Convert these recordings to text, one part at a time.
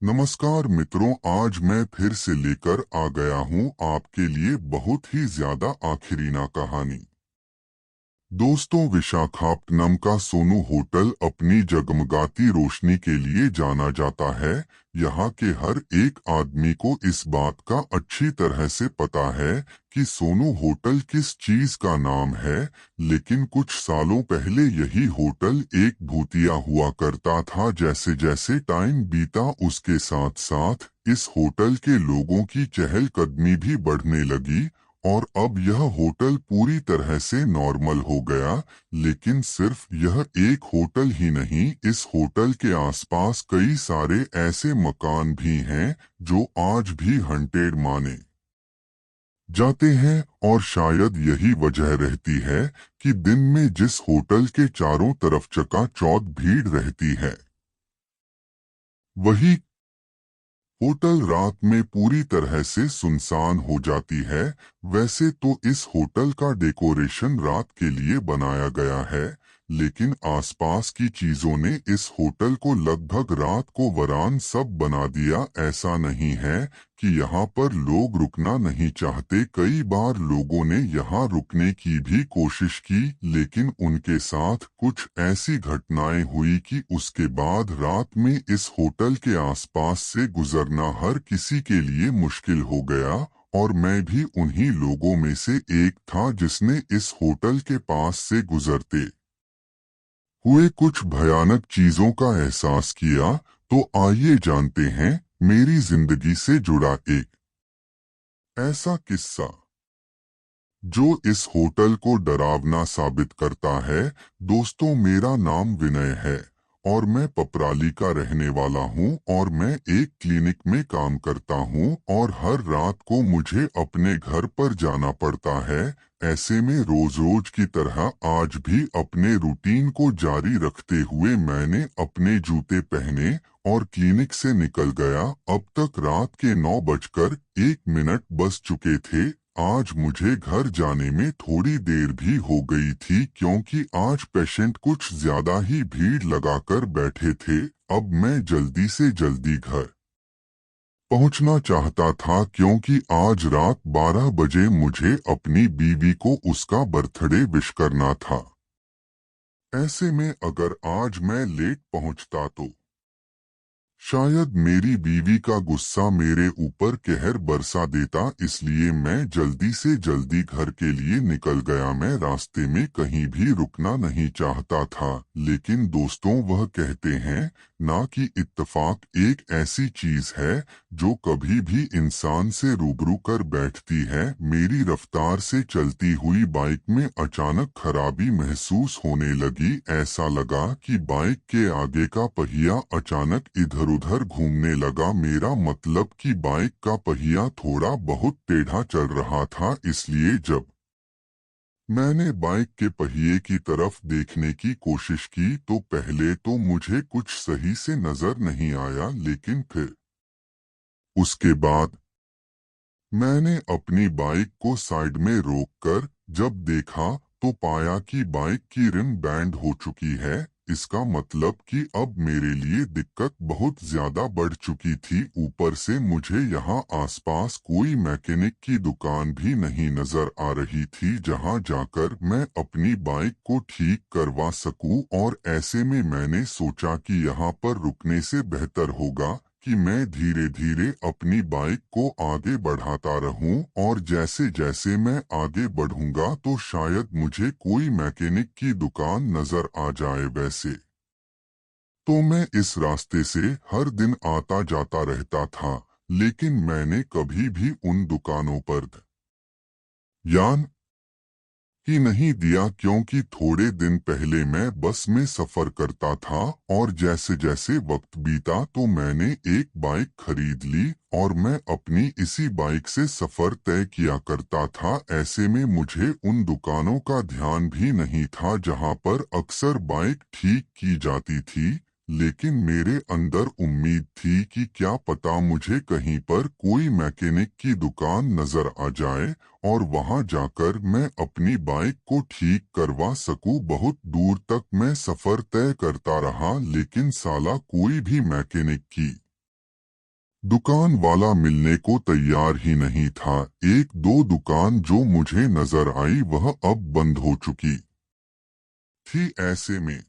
नमस्कार मित्रों, आज मैं फिर से लेकर आ गया हूँ आपके लिए बहुत ही ज्यादा आखिरीना कहानी। दोस्तों, विशाखापट्टनम का सोनू होटल अपनी जगमगाती रोशनी के लिए जाना जाता है। यहाँ के हर एक आदमी को इस बात का अच्छी तरह से पता है कि सोनू होटल किस चीज का नाम है। लेकिन कुछ सालों पहले यही होटल एक भूतिया हुआ करता था। जैसे जैसे टाइम बीता उसके साथ साथ इस होटल के लोगों की चहलकदमी भी बढ़ने लगी और अब यह होटल पूरी तरह से नॉर्मल हो गया। लेकिन सिर्फ यह एक होटल ही नहीं, इस होटल के आसपास कई सारे ऐसे मकान भी हैं जो आज भी हंटेड माने जाते हैं। और शायद यही वजह रहती है कि दिन में जिस होटल के चारों तरफ चकाचौंध भीड़ रहती है, वही होटल रात में पूरी तरह से सुनसान हो जाती है। वैसे तो इस होटल का डेकोरेशन रात के लिए बनाया गया है, लेकिन आसपास की चीजों ने इस होटल को लगभग रात को वीरान सब बना दिया। ऐसा नहीं है कि यहाँ पर लोग रुकना नहीं चाहते। कई बार लोगों ने यहाँ रुकने की भी कोशिश की, लेकिन उनके साथ कुछ ऐसी घटनाएं हुई कि उसके बाद रात में इस होटल के आसपास से गुजरना हर किसी के लिए मुश्किल हो गया। और मैं भी उन्हीं लोगों में से एक था जिसने इस होटल के पास से गुजरते हुए कुछ भयानक चीजों का एहसास किया। तो आइए जानते हैं मेरी जिंदगी से जुड़ा एक ऐसा किस्सा जो इस होटल को डरावना साबित करता है। दोस्तों, मेरा नाम विनय है और मैं पपराली का रहने वाला हूँ और मैं एक क्लिनिक में काम करता हूँ और हर रात को मुझे अपने घर पर जाना पड़ता है। ऐसे में रोज रोज की तरह आज भी अपने रूटीन को जारी रखते हुए मैंने अपने जूते पहने और क्लिनिक से निकल गया। अब तक रात के 9:01 बज चुके थे। आज मुझे घर जाने में थोड़ी देर भी हो गई थी क्योंकि आज पेशेंट कुछ ज्यादा ही भीड़ लगाकर बैठे थे। अब मैं जल्दी से जल्दी घर पहुंचना चाहता था क्योंकि आज रात 12 बजे मुझे अपनी बीवी को उसका बर्थडे विश करना था। ऐसे में अगर आज मैं लेट पहुंचता तो शायद मेरी बीवी का गुस्सा मेरे ऊपर कहर बरसा देता। इसलिए मैं जल्दी से जल्दी घर के लिए निकल गया। मैं रास्ते में कहीं भी रुकना नहीं चाहता था, लेकिन दोस्तों, वह कहते हैं ना कि इत्तेफाक एक ऐसी चीज है जो कभी भी इंसान से रूबरू कर बैठती है। मेरी रफ्तार से चलती हुई बाइक में अचानक खराबी महसूस होने लगी। ऐसा लगा कि बाइक के आगे का पहिया अचानक इधर उधर घूमने लगा। मेरा मतलब कि बाइक का पहिया थोड़ा बहुत टेढ़ा चल रहा था। इसलिए जब मैंने बाइक के पहिए की तरफ देखने की कोशिश की तो पहले तो मुझे कुछ सही से नजर नहीं आया, लेकिन फिर उसके बाद मैंने अपनी बाइक को साइड में रोककर जब देखा तो पाया कि बाइक की रिम बैंड हो चुकी है। इसका मतलब कि अब मेरे लिए दिक्कत बहुत ज्यादा बढ़ चुकी थी। ऊपर से मुझे यहाँ आसपास कोई मैकेनिक की दुकान भी नहीं नजर आ रही थी जहाँ जाकर मैं अपनी बाइक को ठीक करवा सकूं। और ऐसे में मैंने सोचा कि यहाँ पर रुकने से बेहतर होगा कि मैं धीरे धीरे अपनी बाइक को आगे बढ़ाता रहूं और जैसे जैसे मैं आगे बढ़ूंगा तो शायद मुझे कोई मैकेनिक की दुकान नजर आ जाए। वैसे तो मैं इस रास्ते से हर दिन आता जाता रहता था, लेकिन मैंने कभी भी उन दुकानों पर ध्यान ही नहीं दिया क्योंकि थोड़े दिन पहले मैं बस में सफर करता था और जैसे जैसे वक्त बीता तो मैंने एक बाइक खरीद ली और मैं अपनी इसी बाइक से सफर तय किया करता था। ऐसे में मुझे उन दुकानों का ध्यान भी नहीं था जहां पर अक्सर बाइक ठीक की जाती थी। लेकिन मेरे अंदर उम्मीद थी कि क्या पता मुझे कहीं पर कोई मैकेनिक की दुकान नजर आ जाए और वहां जाकर मैं अपनी बाइक को ठीक करवा सकूं। बहुत दूर तक मैं सफर तय करता रहा, लेकिन साला कोई भी मैकेनिक की दुकान वाला मिलने को तैयार ही नहीं था। एक दो दुकान जो मुझे नजर आई वह अब बंद हो चुकी थी। ऐसे में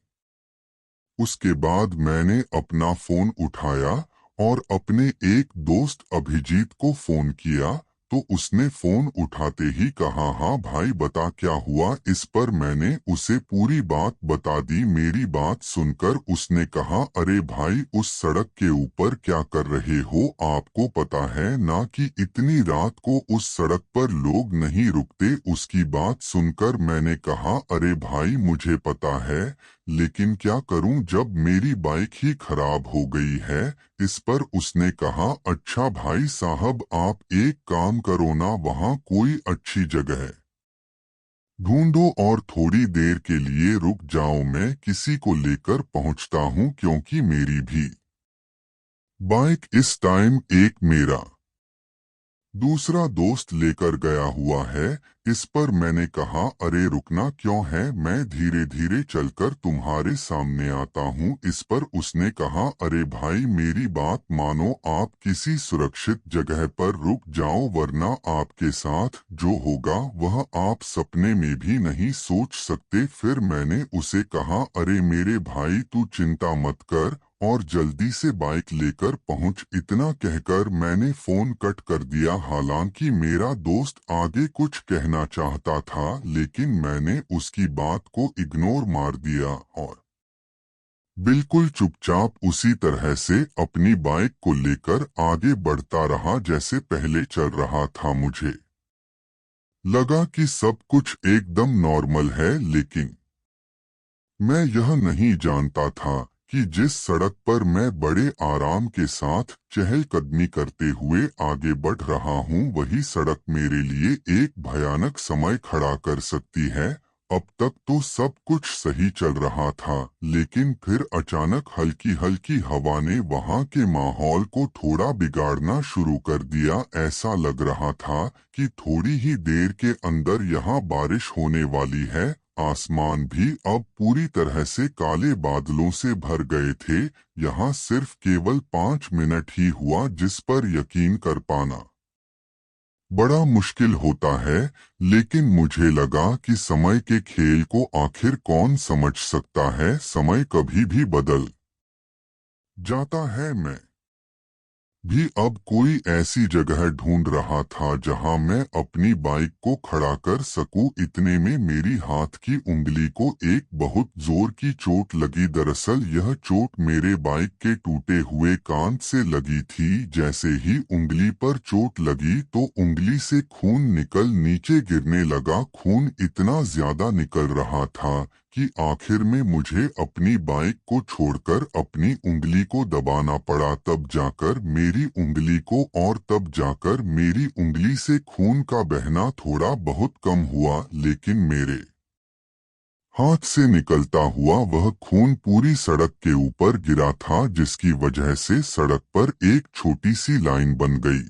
उसके बाद मैंने अपना फोन उठाया और अपने एक दोस्त अभिजीत को फोन किया, तो उसने फोन उठाते ही कहा, हाँ भाई बता क्या हुआ। इस पर मैंने उसे पूरी बात बता दी। मेरी बात सुनकर उसने कहा, अरे भाई उस सड़क के ऊपर क्या कर रहे हो, आपको पता है ना कि इतनी रात को उस सड़क पर लोग नहीं रुकते। उसकी बात सुनकर मैंने कहा, अरे भाई मुझे पता है, लेकिन क्या करूं जब मेरी बाइक ही खराब हो गई है। इस पर उसने कहा, अच्छा भाई साहब आप एक काम करो ना, वहां कोई अच्छी जगह ढूंढो और थोड़ी देर के लिए रुक जाओ, मैं किसी को लेकर पहुंचता हूं, क्योंकि मेरी भी बाइक इस टाइम एक मेरा दूसरा दोस्त लेकर गया हुआ है। इस पर मैंने कहा, अरे रुकना क्यों है, मैं धीरे धीरे चलकर तुम्हारे सामने आता हूँ। इस पर उसने कहा, अरे भाई मेरी बात मानो, आप किसी सुरक्षित जगह पर रुक जाओ, वरना आपके साथ जो होगा वह आप सपने में भी नहीं सोच सकते। फिर मैंने उसे कहा, अरे मेरे भाई तू चिंता मत कर और जल्दी से बाइक लेकर पहुंच। इतना कहकर मैंने फोन कट कर दिया। हालांकि मेरा दोस्त आगे कुछ कहना चाहता था, लेकिन मैंने उसकी बात को इग्नोर मार दिया और बिल्कुल चुपचाप उसी तरह से अपनी बाइक को लेकर आगे बढ़ता रहा जैसे पहले चल रहा था। मुझे लगा कि सब कुछ एकदम नॉर्मल है, लेकिन मैं यह नहीं जानता था कि जिस सड़क पर मैं बड़े आराम के साथ चहलकदमी करते हुए आगे बढ़ रहा हूँ, वही सड़क मेरे लिए एक भयानक समय खड़ा कर सकती है। अब तक तो सब कुछ सही चल रहा था, लेकिन फिर अचानक हल्की हल्की हवा ने वहाँ के माहौल को थोड़ा बिगाड़ना शुरू कर दिया। ऐसा लग रहा था कि थोड़ी ही देर के अंदर यहाँ बारिश होने वाली है। आसमान भी अब पूरी तरह से काले बादलों से भर गए थे। यहाँ सिर्फ केवल 5 मिनट ही हुआ, जिस पर यकीन कर पाना बड़ा मुश्किल होता है, लेकिन मुझे लगा कि समय के खेल को आखिर कौन समझ सकता है। समय कभी भी बदल जाता है। मैं भी अब कोई ऐसी जगह ढूंढ रहा था जहां मैं अपनी बाइक को खड़ा कर सकूं। इतने में मेरी हाथ की उंगली को एक बहुत जोर की चोट लगी। दरअसल यह चोट मेरे बाइक के टूटे हुए कान से लगी थी। जैसे ही उंगली पर चोट लगी तो उंगली से खून निकल नीचे गिरने लगा। खून इतना ज्यादा निकल रहा था कि आखिर में मुझे अपनी बाइक को छोड़कर अपनी उंगली को दबाना पड़ा। तब जाकर मेरी उंगली को और तब जाकर मेरी उंगली से खून का बहना थोड़ा बहुत कम हुआ, लेकिन मेरे हाथ से निकलता हुआ वह खून पूरी सड़क के ऊपर गिरा था, जिसकी वजह से सड़क पर एक छोटी सी लाइन बन गई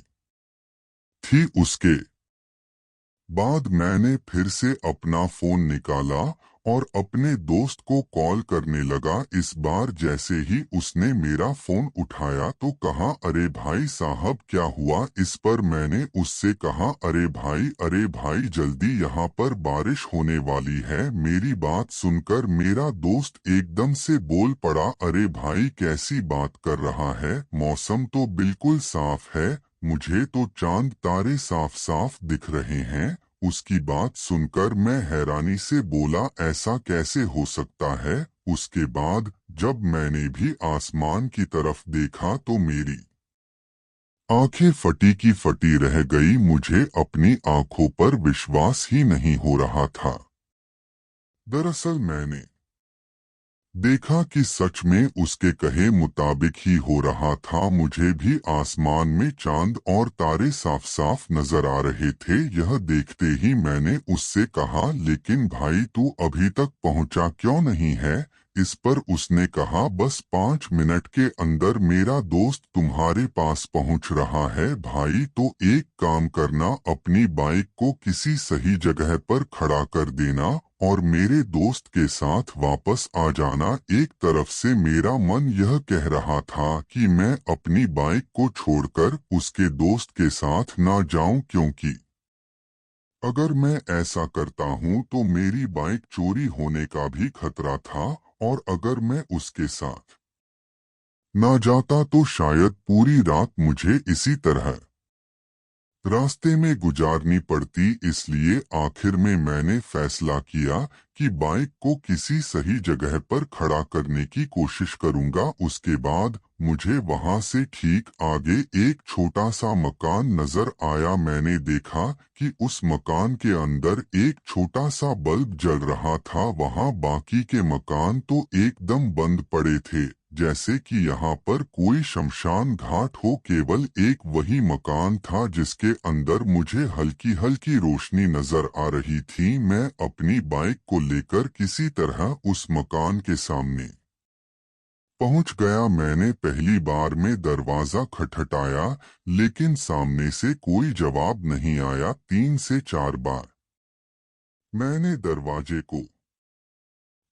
थी। उसके बाद मैंने फिर से अपना फोन निकाला और अपने दोस्त को कॉल करने लगा। इस बार जैसे ही उसने मेरा फोन उठाया तो कहा, अरे भाई साहब क्या हुआ। इस पर मैंने उससे कहा, अरे भाई जल्दी, यहाँ पर बारिश होने वाली है। मेरी बात सुनकर मेरा दोस्त एकदम से बोल पड़ा, अरे भाई कैसी बात कर रहा है, मौसम तो बिल्कुल साफ है, मुझे तो चांद तारे साफ साफ दिख रहे हैं। उसकी बात सुनकर मैं हैरानी से बोला, ऐसा कैसे हो सकता है। उसके बाद जब मैंने भी आसमान की तरफ देखा तो मेरी आंखें फटी की फटी रह गई। मुझे अपनी आंखों पर विश्वास ही नहीं हो रहा था। दरअसल मैंने देखा कि सच में उसके कहे मुताबिक ही हो रहा था। मुझे भी आसमान में चांद और तारे साफ साफ नजर आ रहे थे। यह देखते ही मैंने उससे कहा, लेकिन भाई तू अभी तक पहुंचा क्यों नहीं है। इस पर उसने कहा, बस 5 मिनट के अंदर मेरा दोस्त तुम्हारे पास पहुंच रहा है भाई। तो एक काम करना, अपनी बाइक को किसी सही जगह पर खड़ा कर देना और मेरे दोस्त के साथ वापस आ जाना। एक तरफ से मेरा मन यह कह रहा था कि मैं अपनी बाइक को छोड़कर उसके दोस्त के साथ ना जाऊं, क्योंकि अगर मैं ऐसा करता हूं तो मेरी बाइक चोरी होने का भी खतरा था, और अगर मैं उसके साथ ना जाता तो शायद पूरी रात मुझे इसी तरह रास्ते में गुजारनी पड़ती। इसलिए आखिर में मैंने फैसला किया कि बाइक को किसी सही जगह पर खड़ा करने की कोशिश करूंगा। उसके बाद मुझे वहां से ठीक आगे एक छोटा सा मकान नजर आया। मैंने देखा कि उस मकान के अंदर एक छोटा सा बल्ब जल रहा था। वहां बाकी के मकान तो एकदम बंद पड़े थे, जैसे कि यहाँ पर कोई शमशान घाट हो। केवल एक वही मकान था जिसके अंदर मुझे हल्की हल्की रोशनी नजर आ रही थी। मैं अपनी बाइक को लेकर किसी तरह उस मकान के सामने पहुंच गया। मैंने पहली बार में दरवाजा खटखटाया, लेकिन सामने से कोई जवाब नहीं आया। 3 से 4 बार मैंने दरवाजे को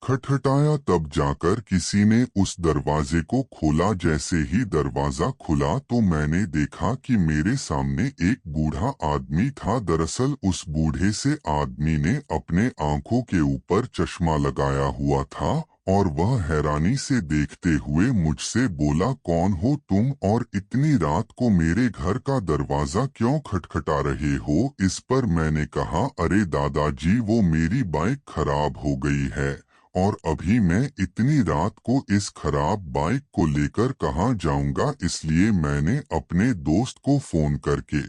खटखटाया, तब जाकर किसी ने उस दरवाजे को खोला। जैसे ही दरवाजा खुला तो मैंने देखा कि मेरे सामने एक बूढ़ा आदमी था। दरअसल उस बूढ़े से आदमी ने अपने आंखों के ऊपर चश्मा लगाया हुआ था और वह हैरानी से देखते हुए मुझसे बोला, कौन हो तुम और इतनी रात को मेरे घर का दरवाजा क्यों खटखटा रहे हो? इस पर मैंने कहा, अरे दादाजी, वो मेरी बाइक खराब हो गई है और अभी मैं इतनी रात को इस खराब बाइक को लेकर कहाँ जाऊंगा, इसलिए मैंने अपने दोस्त को फोन करके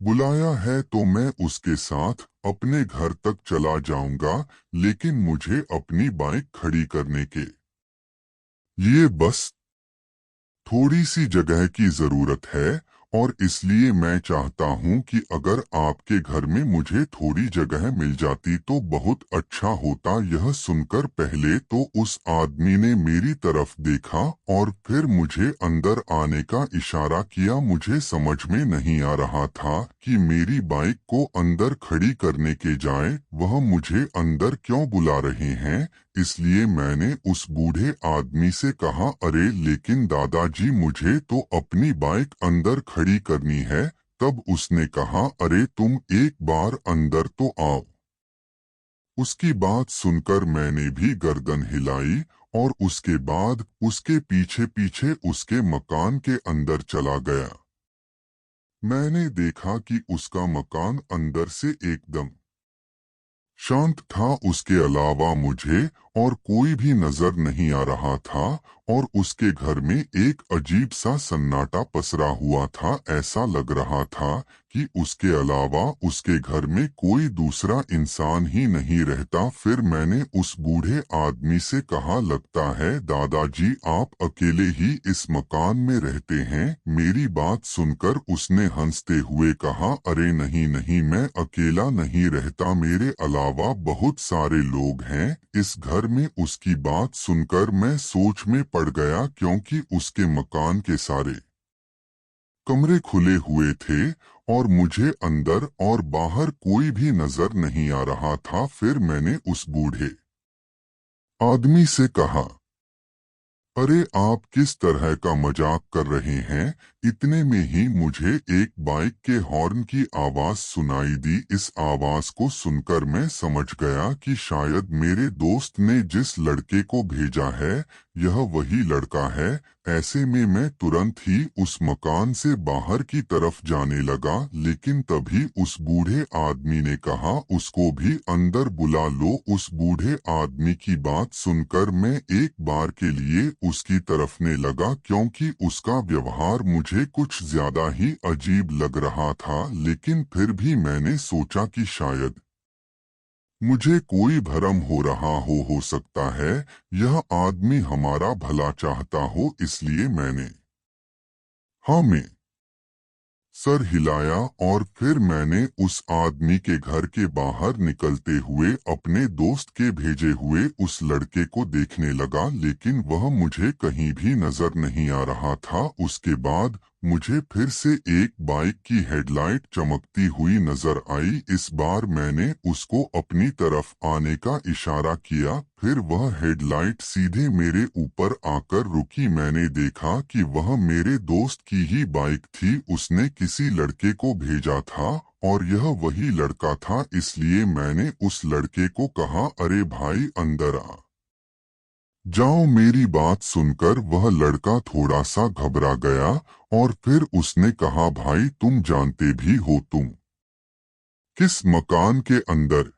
बुलाया है। तो मैं उसके साथ अपने घर तक चला जाऊंगा, लेकिन मुझे अपनी बाइक खड़ी करने के लिए बस थोड़ी सी जगह की जरूरत है, और इसलिए मैं चाहता हूं कि अगर आपके घर में मुझे थोड़ी जगह मिल जाती तो बहुत अच्छा होता। यह सुनकर पहले तो उस आदमी ने मेरी तरफ देखा और फिर मुझे अंदर आने का इशारा किया। मुझे समझ में नहीं आ रहा था कि मेरी बाइक को अंदर खड़ी करने के जाए वह मुझे अंदर क्यों बुला रहे हैं। इसलिए मैंने उस बूढ़े आदमी से कहा, अरे लेकिन दादाजी, मुझे तो अपनी बाइक अंदर खड़ी करनी है। तब उसने कहा, अरे तुम एक बार अंदर तो आओ। उसकी बात सुनकर मैंने भी गर्दन हिलाई और उसके बाद उसके पीछे पीछे उसके मकान के अंदर चला गया। मैंने देखा कि उसका मकान अंदर से एकदम शांत था। उसके अलावा मुझे और कोई भी नजर नहीं आ रहा था और उसके घर में एक अजीब सा सन्नाटा पसरा हुआ था। ऐसा लग रहा था कि उसके अलावा उसके घर में कोई दूसरा इंसान ही नहीं रहता। फिर मैंने उस बूढ़े आदमी से कहा, लगता है दादाजी आप अकेले ही इस मकान में रहते हैं। मेरी बात सुनकर उसने हंसते हुए कहा, अरे नहीं नहीं, मैं अकेला नहीं रहता, मेरे अलावा बहुत सारे लोग हैं इस घर में। उसकी बात सुनकर मैं सोच में पड़ गया, क्योंकि उसके मकान के सारे कमरे खुले हुए थे और मुझे अंदर और बाहर कोई भी नजर नहीं आ रहा था। फिर मैंने उस बूढ़े आदमी से कहा, अरे आप किस तरह का मजाक कर रहे हैं? इतने में ही मुझे एक बाइक के हॉर्न की आवाज सुनाई दी। इस आवाज को सुनकर मैं समझ गया कि शायद मेरे दोस्त ने जिस लड़के को भेजा है यह वही लड़का है। ऐसे में मैं तुरंत ही उस मकान से बाहर की तरफ जाने लगा, लेकिन तभी उस बूढ़े आदमी ने कहा, उसको भी अंदर बुला लो। उस बूढ़े आदमी की बात सुनकर मैं एक बार के लिए उसकी तरफने लगा, क्योंकि उसका व्यवहार मुझे कुछ ज्यादा ही अजीब लग रहा था। लेकिन फिर भी मैंने सोचा कि शायद मुझे कोई भ्रम हो रहा हो सकता है यह आदमी हमारा भला चाहता हो। इसलिए मैंने हाँ में सर हिलाया और फिर मैंने उस आदमी के घर के बाहर निकलते हुए अपने दोस्त के भेजे हुए उस लड़के को देखने लगा, लेकिन वह मुझे कहीं भी नजर नहीं आ रहा था। उसके बाद मुझे फिर से एक बाइक की हेडलाइट चमकती हुई नजर आई। इस बार मैंने उसको अपनी तरफ आने का इशारा किया, फिर वह हेडलाइट सीधे मेरे ऊपर आकर रुकी। मैंने देखा कि वह मेरे दोस्त की ही बाइक थी। उसने किसी लड़के को भेजा था और यह वही लड़का था, इसलिए मैंने उस लड़के को कहा, अरे भाई अंदर आ जाओ। मेरी बात सुनकर वह लड़का थोड़ा सा घबरा गया और फिर उसने कहा, भाई तुम जानते भी हो तुम किस मकान के अंदर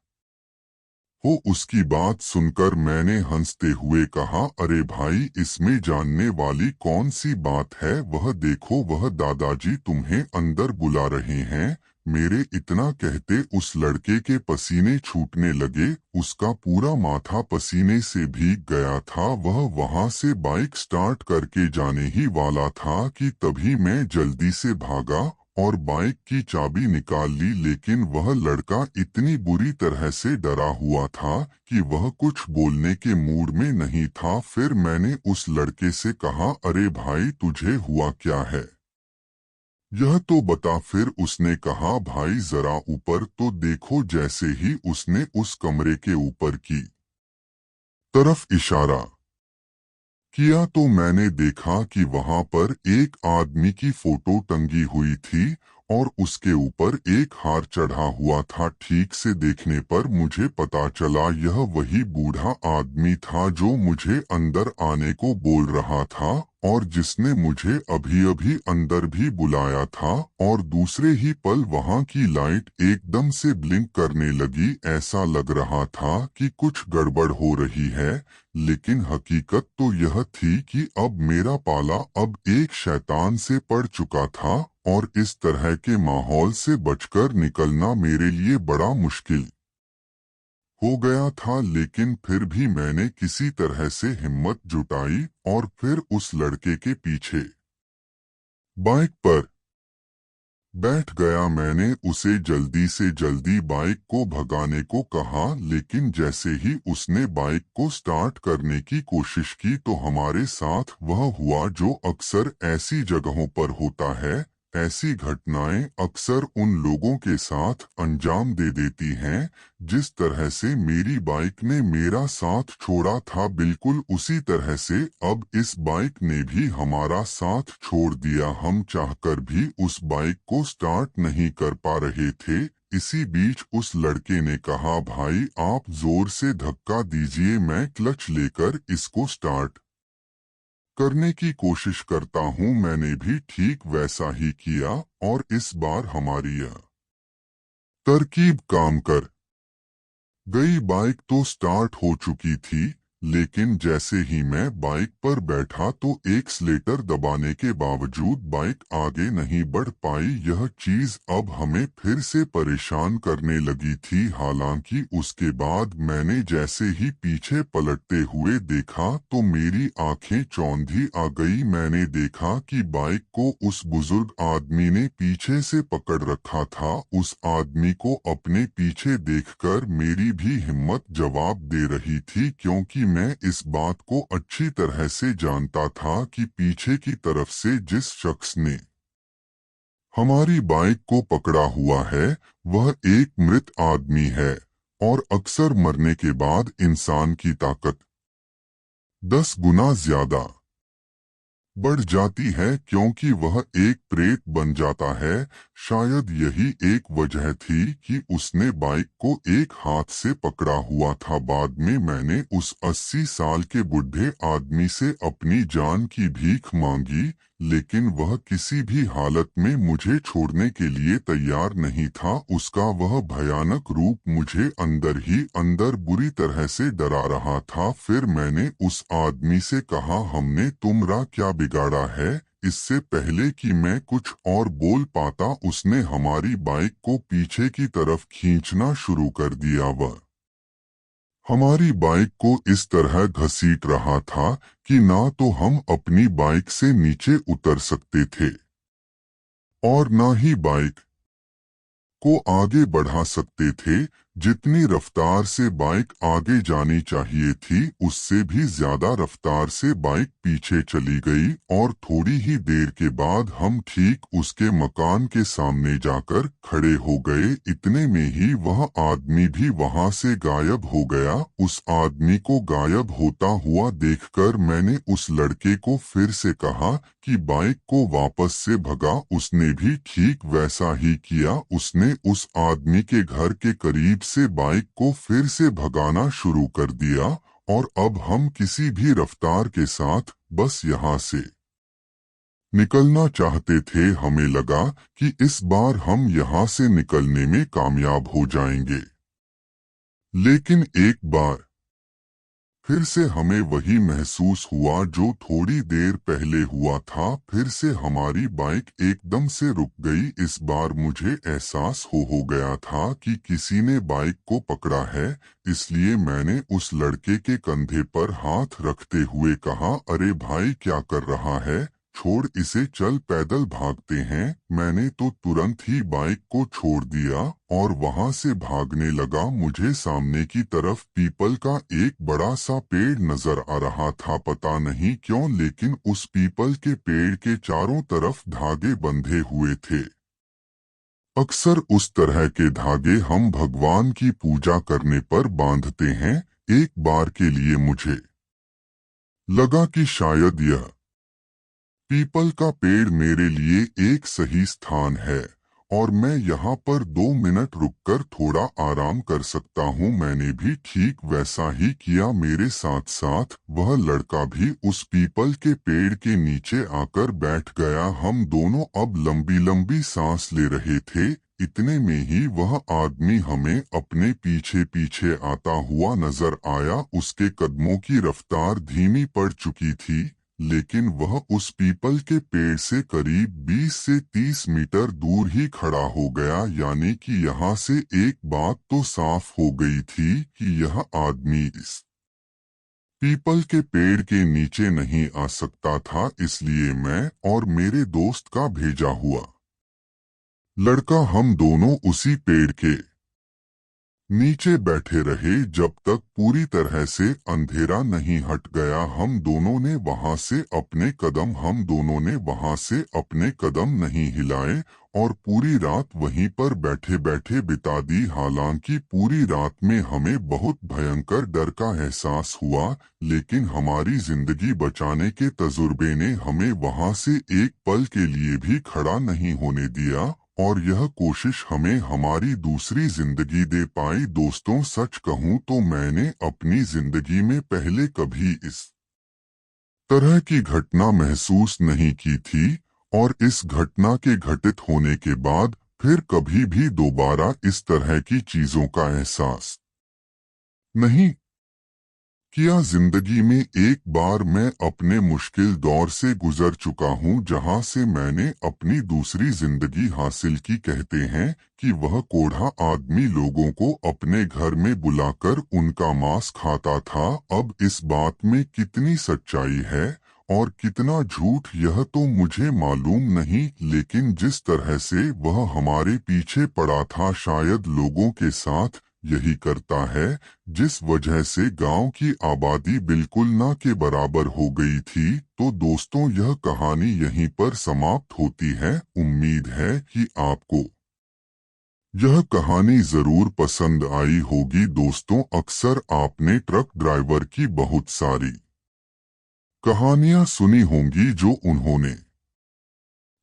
हो। उसकी बात सुनकर मैंने हंसते हुए कहा, अरे भाई इसमें जानने वाली कौन सी बात है, वह देखो वह दादाजी तुम्हें अंदर बुला रहे हैं। मेरे इतना कहते उस लड़के के पसीने छूटने लगे, उसका पूरा माथा पसीने से भीग गया था। वह वहां से बाइक स्टार्ट करके जाने ही वाला था कि तभी मैं जल्दी से भागा और बाइक की चाबी निकाल ली, लेकिन वह लड़का इतनी बुरी तरह से डरा हुआ था कि वह कुछ बोलने के मूड में नहीं था। फिर मैंने उस लड़के से कहा, अरे भाई तुझे हुआ क्या है, यह तो बता। फिर उसने कहा, भाई जरा ऊपर तो देखो। जैसे ही उसने उस कमरे के ऊपर की तरफ इशारा किया तो मैंने देखा कि वहां पर एक आदमी की फोटो टंगी हुई थी और उसके ऊपर एक हार चढ़ा हुआ था। ठीक से देखने पर मुझे पता चला यह वही बूढ़ा आदमी था जो मुझे अंदर आने को बोल रहा था और जिसने मुझे अभी अभी अंदर भी बुलाया था। और दूसरे ही पल वहां की लाइट एकदम से ब्लिंक करने लगी। ऐसा लग रहा था कि कुछ गड़बड़ हो रही है, लेकिन हकीकत तो यह थी कि अब मेरा पाला अब एक शैतान से पड़ चुका था और इस तरह के माहौल से बचकर निकलना मेरे लिए बड़ा मुश्किल हो गया था। लेकिन फिर भी मैंने किसी तरह से हिम्मत जुटाई और फिर उस लड़के के पीछे बाइक पर बैठ गया। मैंने उसे जल्दी से जल्दी बाइक को भगाने को कहा, लेकिन जैसे ही उसने बाइक को स्टार्ट करने की कोशिश की तो हमारे साथ वह हुआ जो अक्सर ऐसी जगहों पर होता है। ऐसी घटनाएं अक्सर उन लोगों के साथ अंजाम दे देती हैं जिस तरह से मेरी बाइक ने मेरा साथ छोड़ा था, बिल्कुल उसी तरह से अब इस बाइक ने भी हमारा साथ छोड़ दिया। हम चाहकर भी उस बाइक को स्टार्ट नहीं कर पा रहे थे। इसी बीच उस लड़के ने कहा, भाई आप जोर से धक्का दीजिए, मैं क्लच लेकर इसको स्टार्ट करने की कोशिश करता हूँ। मैंने भी ठीक वैसा ही किया और इस बार हमारी यह तरकीब काम कर गई। बाइक तो स्टार्ट हो चुकी थी, लेकिन जैसे ही मैं बाइक पर बैठा तो एक्सीलेटर दबाने के बावजूद बाइक आगे नहीं बढ़ पाई। यह चीज अब हमें फिर से परेशान करने लगी थी। हालांकि उसके बाद मैंने जैसे ही पीछे पलटते हुए देखा तो मेरी आंखें चौंधी आ गई। मैंने देखा कि बाइक को उस बुजुर्ग आदमी ने पीछे से पकड़ रखा था। उस आदमी को अपने पीछे देखकर मेरी भी हिम्मत जवाब दे रही थी, क्योंकि मैं इस बात को अच्छी तरह से जानता था कि पीछे की तरफ से जिस शख्स ने हमारी बाइक को पकड़ा हुआ है वह एक मृत आदमी है और अक्सर मरने के बाद इंसान की ताकत 10 गुना ज्यादा बढ़ जाती है, क्योंकि वह एक प्रेत बन जाता है। शायद यही एक वजह थी कि उसने बाइक को एक हाथ से पकड़ा हुआ था। बाद में मैंने उस 80 साल के बुढ़े आदमी से अपनी जान की भीख मांगी, लेकिन वह किसी भी हालत में मुझे छोड़ने के लिए तैयार नहीं था। उसका वह भयानक रूप मुझे अंदर ही अंदर बुरी तरह से डरा रहा था। फिर मैंने उस आदमी से कहा, हमने तुमरा क्या बिगाड़ा है। इससे पहले कि मैं कुछ और बोल पाता उसने हमारी बाइक को पीछे की तरफ खींचना शुरू कर दिया। वह हमारी बाइक को इस तरह घसीट रहा था कि ना तो हम अपनी बाइक से नीचे उतर सकते थे और ना ही बाइक को आगे बढ़ा सकते थे। जितनी रफ्तार से बाइक आगे जानी चाहिए थी उससे भी ज्यादा रफ्तार से बाइक पीछे चली गई और थोड़ी ही देर के बाद हम ठीक उसके मकान के सामने जाकर खड़े हो गए। इतने में ही वह आदमी भी वहां से गायब हो गया। उस आदमी को गायब होता हुआ देखकर मैंने उस लड़के को फिर से कहा कि बाइक को वापस से भगा। उसने भी ठीक वैसा ही किया। उसने उस आदमी के घर के करीब से बाइक को फिर से भगाना शुरू कर दिया और अब हम किसी भी रफ्तार के साथ बस यहाँ से निकलना चाहते थे। हमें लगा कि इस बार हम यहाँ से निकलने में कामयाब हो जाएंगे, लेकिन एक बार फिर से हमें वही महसूस हुआ जो थोड़ी देर पहले हुआ था। फिर से हमारी बाइक एकदम से रुक गई। इस बार मुझे एहसास हो गया था कि किसी ने बाइक को पकड़ा है। इसलिए मैंने उस लड़के के कंधे पर हाथ रखते हुए कहा, अरे भाई क्या कर रहा है, छोड़ इसे, चल पैदल भागते हैं। मैंने तो तुरंत ही बाइक को छोड़ दिया और वहां से भागने लगा। मुझे सामने की तरफ पीपल का एक बड़ा सा पेड़ नजर आ रहा था। पता नहीं क्यों, लेकिन उस पीपल के पेड़ के चारों तरफ धागे बंधे हुए थे। अक्सर उस तरह के धागे हम भगवान की पूजा करने पर बांधते हैं। एक बार के लिए मुझे लगा कि शायद यह पीपल का पेड़ मेरे लिए एक सही स्थान है और मैं यहाँ पर 2 मिनट रुककर थोड़ा आराम कर सकता हूँ। मैंने भी ठीक वैसा ही किया। मेरे साथ साथ वह लड़का भी उस पीपल के पेड़ के नीचे आकर बैठ गया। हम दोनों अब लंबी लंबी सांस ले रहे थे। इतने में ही वह आदमी हमें अपने पीछे पीछे आता हुआ नजर आया। उसके कदमों की रफ्तार धीमी पड़ चुकी थी, लेकिन वह उस पीपल के पेड़ से करीब 20 से 30 मीटर दूर ही खड़ा हो गया। यानी कि यहाँ से एक बात तो साफ हो गई थी कि यह आदमी इस पीपल के पेड़ के नीचे नहीं आ सकता था। इसलिए मैं और मेरे दोस्त का भेजा हुआ लड़का हम दोनों उसी पेड़ के नीचे बैठे रहे जब तक पूरी तरह से अंधेरा नहीं हट गया। हम दोनों ने वहां से अपने कदम नहीं हिलाए और पूरी रात वहीं पर बैठे बैठे बिता दी। हालांकि पूरी रात में हमें बहुत भयंकर डर का एहसास हुआ, लेकिन हमारी जिंदगी बचाने के तजुर्बे ने हमें वहां से एक पल के लिए भी खड़ा नहीं होने दिया और यह कोशिश हमें हमारी दूसरी जिंदगी दे पाई। दोस्तों, सच कहूं तो मैंने अपनी जिंदगी में पहले कभी इस तरह की घटना महसूस नहीं की थी और इस घटना के घटित होने के बाद फिर कभी भी दोबारा इस तरह की चीजों का एहसास नहीं किया। जिंदगी में एक बार मैं अपने मुश्किल दौर से गुजर चुका हूँ जहाँ से मैंने अपनी दूसरी जिंदगी हासिल की। कहते हैं कि वह कोढ़ा आदमी लोगों को अपने घर में बुलाकर उनका मांस खाता था। अब इस बात में कितनी सच्चाई है और कितना झूठ यह तो मुझे मालूम नहीं, लेकिन जिस तरह से वह हमारे पीछे पड़ा था शायद लोगों के साथ यही करता है, जिस वजह से गांव की आबादी बिल्कुल ना के बराबर हो गई थी। तो दोस्तों, यह कहानी यहीं पर समाप्त होती है। उम्मीद है कि आपको यह कहानी जरूर पसंद आई होगी। दोस्तों, अक्सर आपने ट्रक ड्राइवर की बहुत सारी कहानियां सुनी होंगी जो उन्होंने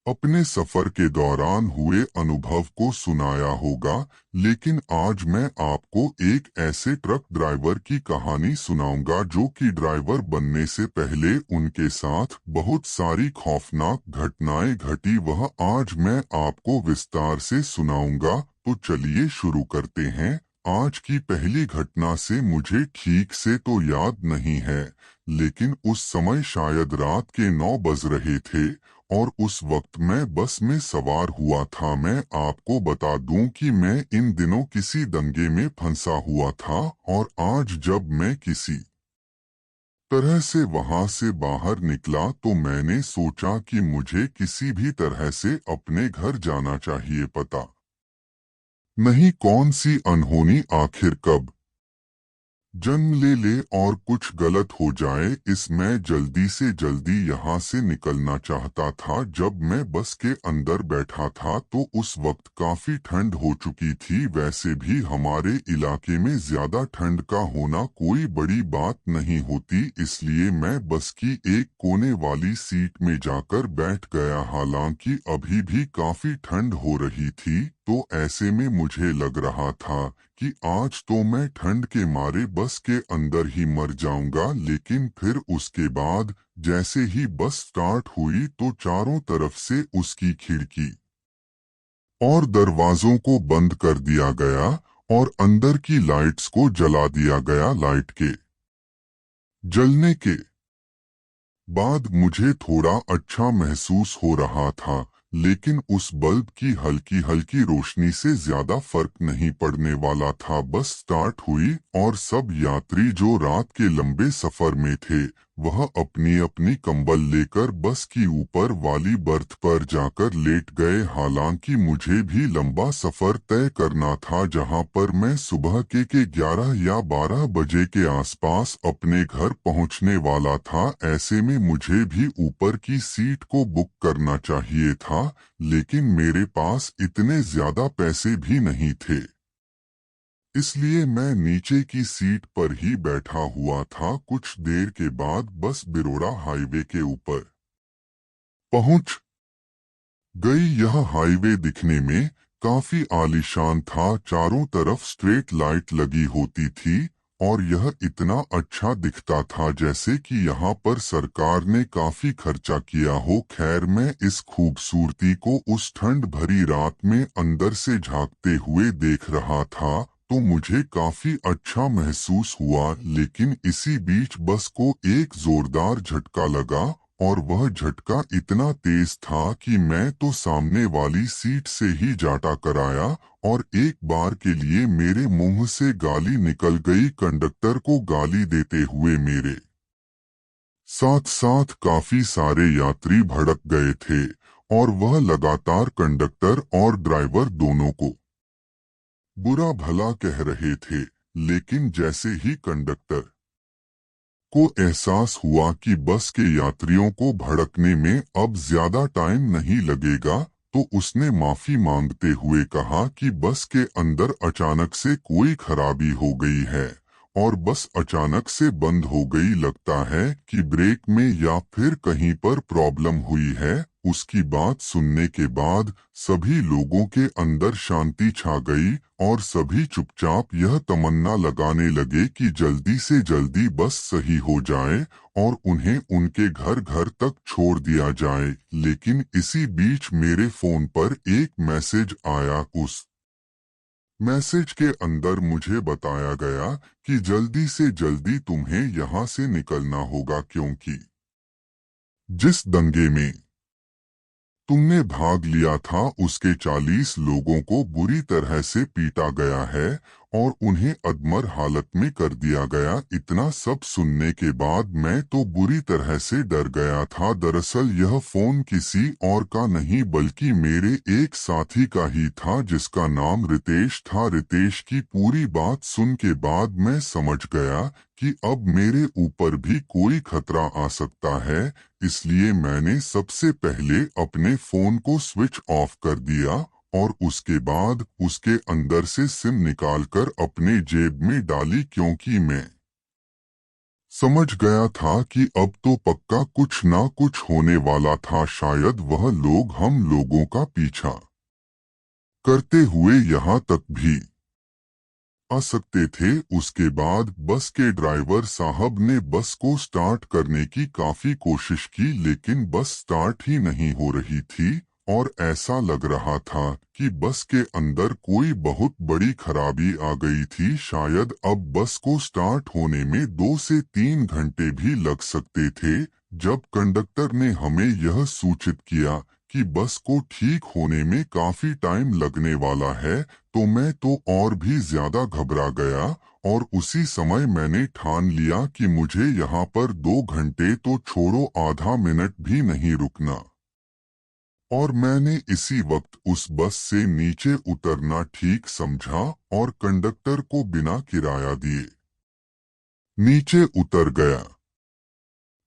अपने सफर के दौरान हुए अनुभव को सुनाया होगा, लेकिन आज मैं आपको एक ऐसे ट्रक ड्राइवर की कहानी सुनाऊंगा जो कि ड्राइवर बनने से पहले उनके साथ बहुत सारी खौफनाक घटनाएं घटी। वह आज मैं आपको विस्तार से सुनाऊंगा। तो चलिए शुरू करते हैं। आज की पहली घटना से मुझे ठीक से तो याद नहीं है, लेकिन उस समय शायद रात के 9 बज रहे थे और उस वक्त मैं बस में सवार हुआ था। मैं आपको बता दूं कि मैं इन दिनों किसी दंगे में फंसा हुआ था और आज जब मैं किसी तरह से वहां से बाहर निकला तो मैंने सोचा कि मुझे किसी भी तरह से अपने घर जाना चाहिए। पता नहीं कौन सी अनहोनी आखिर कब जन्म ले ले और कुछ गलत हो जाए। मैं जल्दी से जल्दी यहाँ से निकलना चाहता था। जब मैं बस के अंदर बैठा था तो उस वक्त काफी ठंड हो चुकी थी। वैसे भी हमारे इलाके में ज्यादा ठंड का होना कोई बड़ी बात नहीं होती, इसलिए मैं बस की एक कोने वाली सीट में जाकर बैठ गया। हालांकि अभी भी काफी ठंड हो रही थी, तो ऐसे में मुझे लग रहा था कि आज तो मैं ठंड के मारे बस के अंदर ही मर जाऊंगा। लेकिन फिर उसके बाद जैसे ही बस स्टार्ट हुई तो चारों तरफ से उसकी खिड़की और दरवाजों को बंद कर दिया गया और अंदर की लाइट्स को जला दिया गया। लाइट के जलने के बाद मुझे थोड़ा अच्छा महसूस हो रहा था, लेकिन उस बल्ब की हल्की हल्की रोशनी से ज्यादा फर्क नहीं पड़ने वाला था। बस स्टार्ट हुई और सब यात्री जो रात के लंबे सफर में थे वह अपनी अपनी कंबल लेकर बस की ऊपर वाली बर्थ पर जाकर लेट गए। हालांकि मुझे भी लंबा सफर तय करना था, जहां पर मैं सुबह के 11 या 12 बजे के आसपास अपने घर पहुंचने वाला था। ऐसे में मुझे भी ऊपर की सीट को बुक करना चाहिए था, लेकिन मेरे पास इतने ज्यादा पैसे भी नहीं थे, इसलिए मैं नीचे की सीट पर ही बैठा हुआ था। कुछ देर के बाद बस बिरोड़ा हाईवे के ऊपर पहुंच गई। यह हाईवे दिखने में काफी आलीशान था। चारों तरफ स्ट्रेट लाइट लगी होती थी और यह इतना अच्छा दिखता था जैसे कि यहाँ पर सरकार ने काफी खर्चा किया हो। खैर, मैं इस खूबसूरती को उस ठंड भरी रात में अंदर से झांकते हुए देख रहा था तो मुझे काफी अच्छा महसूस हुआ। लेकिन इसी बीच बस को एक जोरदार झटका लगा और वह झटका इतना तेज था कि मैं तो सामने वाली सीट से ही जाटा कराया और एक बार के लिए मेरे मुंह से गाली निकल गई। कंडक्टर को गाली देते हुए मेरे साथ साथ काफी सारे यात्री भड़क गए थे और वह लगातार कंडक्टर और ड्राइवर दोनों को बुरा भला कह रहे थे। लेकिन जैसे ही कंडक्टर को एहसास हुआ कि बस के यात्रियों को भड़कने में अब ज्यादा टाइम नहीं लगेगा, तो उसने माफी मांगते हुए कहा कि बस के अंदर अचानक से कोई खराबी हो गई है और बस अचानक से बंद हो गई। लगता है कि ब्रेक में या फिर कहीं पर प्रॉब्लम हुई है। उसकी बात सुनने के बाद सभी लोगों के अंदर शांति छा गई और सभी चुपचाप यह तमन्ना लगाने लगे कि जल्दी से जल्दी बस सही हो जाए और उन्हें उनके घर घर तक छोड़ दिया जाए। लेकिन इसी बीच मेरे फोन पर एक मैसेज आया। उस मैसेज के अंदर मुझे बताया गया कि जल्दी से जल्दी तुम्हें यहाँ से निकलना होगा, क्योंकि जिस दंगे में तुमने भाग लिया था उसके 40 लोगों को बुरी तरह से पीटा गया है और उन्हें अधमर हालत में कर दिया गया। इतना सब सुनने के बाद मैं तो बुरी तरह से डर गया था। दरअसल यह फोन किसी और का नहीं बल्कि मेरे एक साथी का ही था जिसका नाम रितेश था। रितेश की पूरी बात सुन के बाद मैं समझ गया कि अब मेरे ऊपर भी कोई खतरा आ सकता है, इसलिए मैंने सबसे पहले अपने फोन को स्विच ऑफ कर दिया और उसके बाद उसके अंदर से सिम निकालकर अपने जेब में डाली, क्योंकि मैं समझ गया था कि अब तो पक्का कुछ ना कुछ होने वाला था। शायद वह लोग हम लोगों का पीछा करते हुए यहाँ तक भी आ सकते थे। उसके बाद बस के ड्राइवर साहब ने बस को स्टार्ट करने की काफी कोशिश की, लेकिन बस स्टार्ट ही नहीं हो रही थी और ऐसा लग रहा था कि बस के अंदर कोई बहुत बड़ी खराबी आ गई थी। शायद अब बस को स्टार्ट होने में 2 से 3 घंटे भी लग सकते थे। जब कंडक्टर ने हमें यह सूचित किया कि बस को ठीक होने में काफी टाइम लगने वाला है, तो मैं तो और भी ज्यादा घबरा गया और उसी समय मैंने ठान लिया कि मुझे यहाँ पर 2 घंटे तो छोड़ो, आधा मिनट भी नहीं रुकना। और मैंने इसी वक्त उस बस से नीचे उतरना ठीक समझा और कंडक्टर को बिना किराया दिए नीचे उतर गया।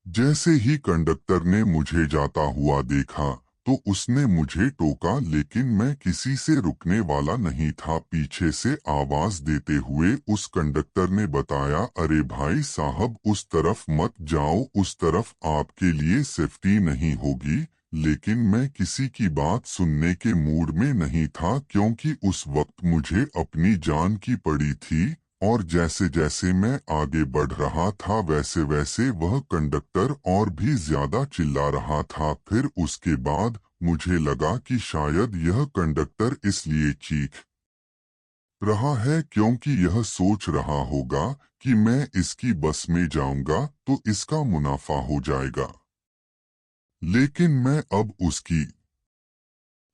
जैसे ही कंडक्टर ने मुझे जाता हुआ देखा तो उसने मुझे टोका, लेकिन मैं किसी से रुकने वाला नहीं था। पीछे से आवाज देते हुए उस कंडक्टर ने बताया, अरे भाई साहब, उस तरफ मत जाओ, उस तरफ आपके लिए सेफ्टी नहीं होगी। लेकिन मैं किसी की बात सुनने के मूड में नहीं था, क्योंकि उस वक्त मुझे अपनी जान की पड़ी थी। और जैसे जैसे मैं आगे बढ़ रहा था वैसे वैसे वह कंडक्टर और भी ज्यादा चिल्ला रहा था। फिर उसके बाद मुझे लगा कि शायद यह कंडक्टर इसलिए चीख रहा है क्योंकि यह सोच रहा होगा कि मैं इसकी बस में जाऊंगा तो इसका मुनाफा हो जाएगा। लेकिन मैं अब उसकी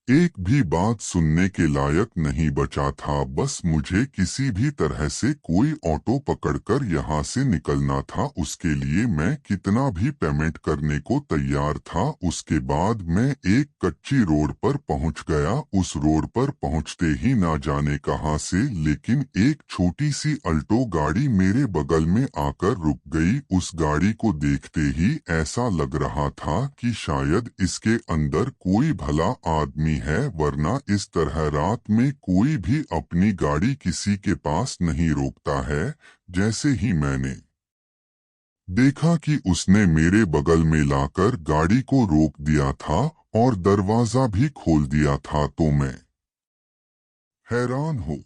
एक भी बात सुनने के लायक नहीं बचा था। बस मुझे किसी भी तरह से कोई ऑटो पकड़कर यहाँ से निकलना था। उसके लिए मैं कितना भी पेमेंट करने को तैयार था। उसके बाद मैं एक कच्ची रोड पर पहुँच गया। उस रोड पर पहुँचते ही ना जाने कहाँ से लेकिन एक छोटी सी अल्टो गाड़ी मेरे बगल में आकर रुक गई। उस गाड़ी को देखते ही ऐसा लग रहा था कि शायद इसके अंदर कोई भला आदमी है, वरना इस तरह रात में कोई भी अपनी गाड़ी किसी के पास नहीं रोकता है। जैसे ही मैंने देखा कि उसने मेरे बगल में लाकर गाड़ी को रोक दिया था और दरवाजा भी खोल दिया था तो मैं हैरान हो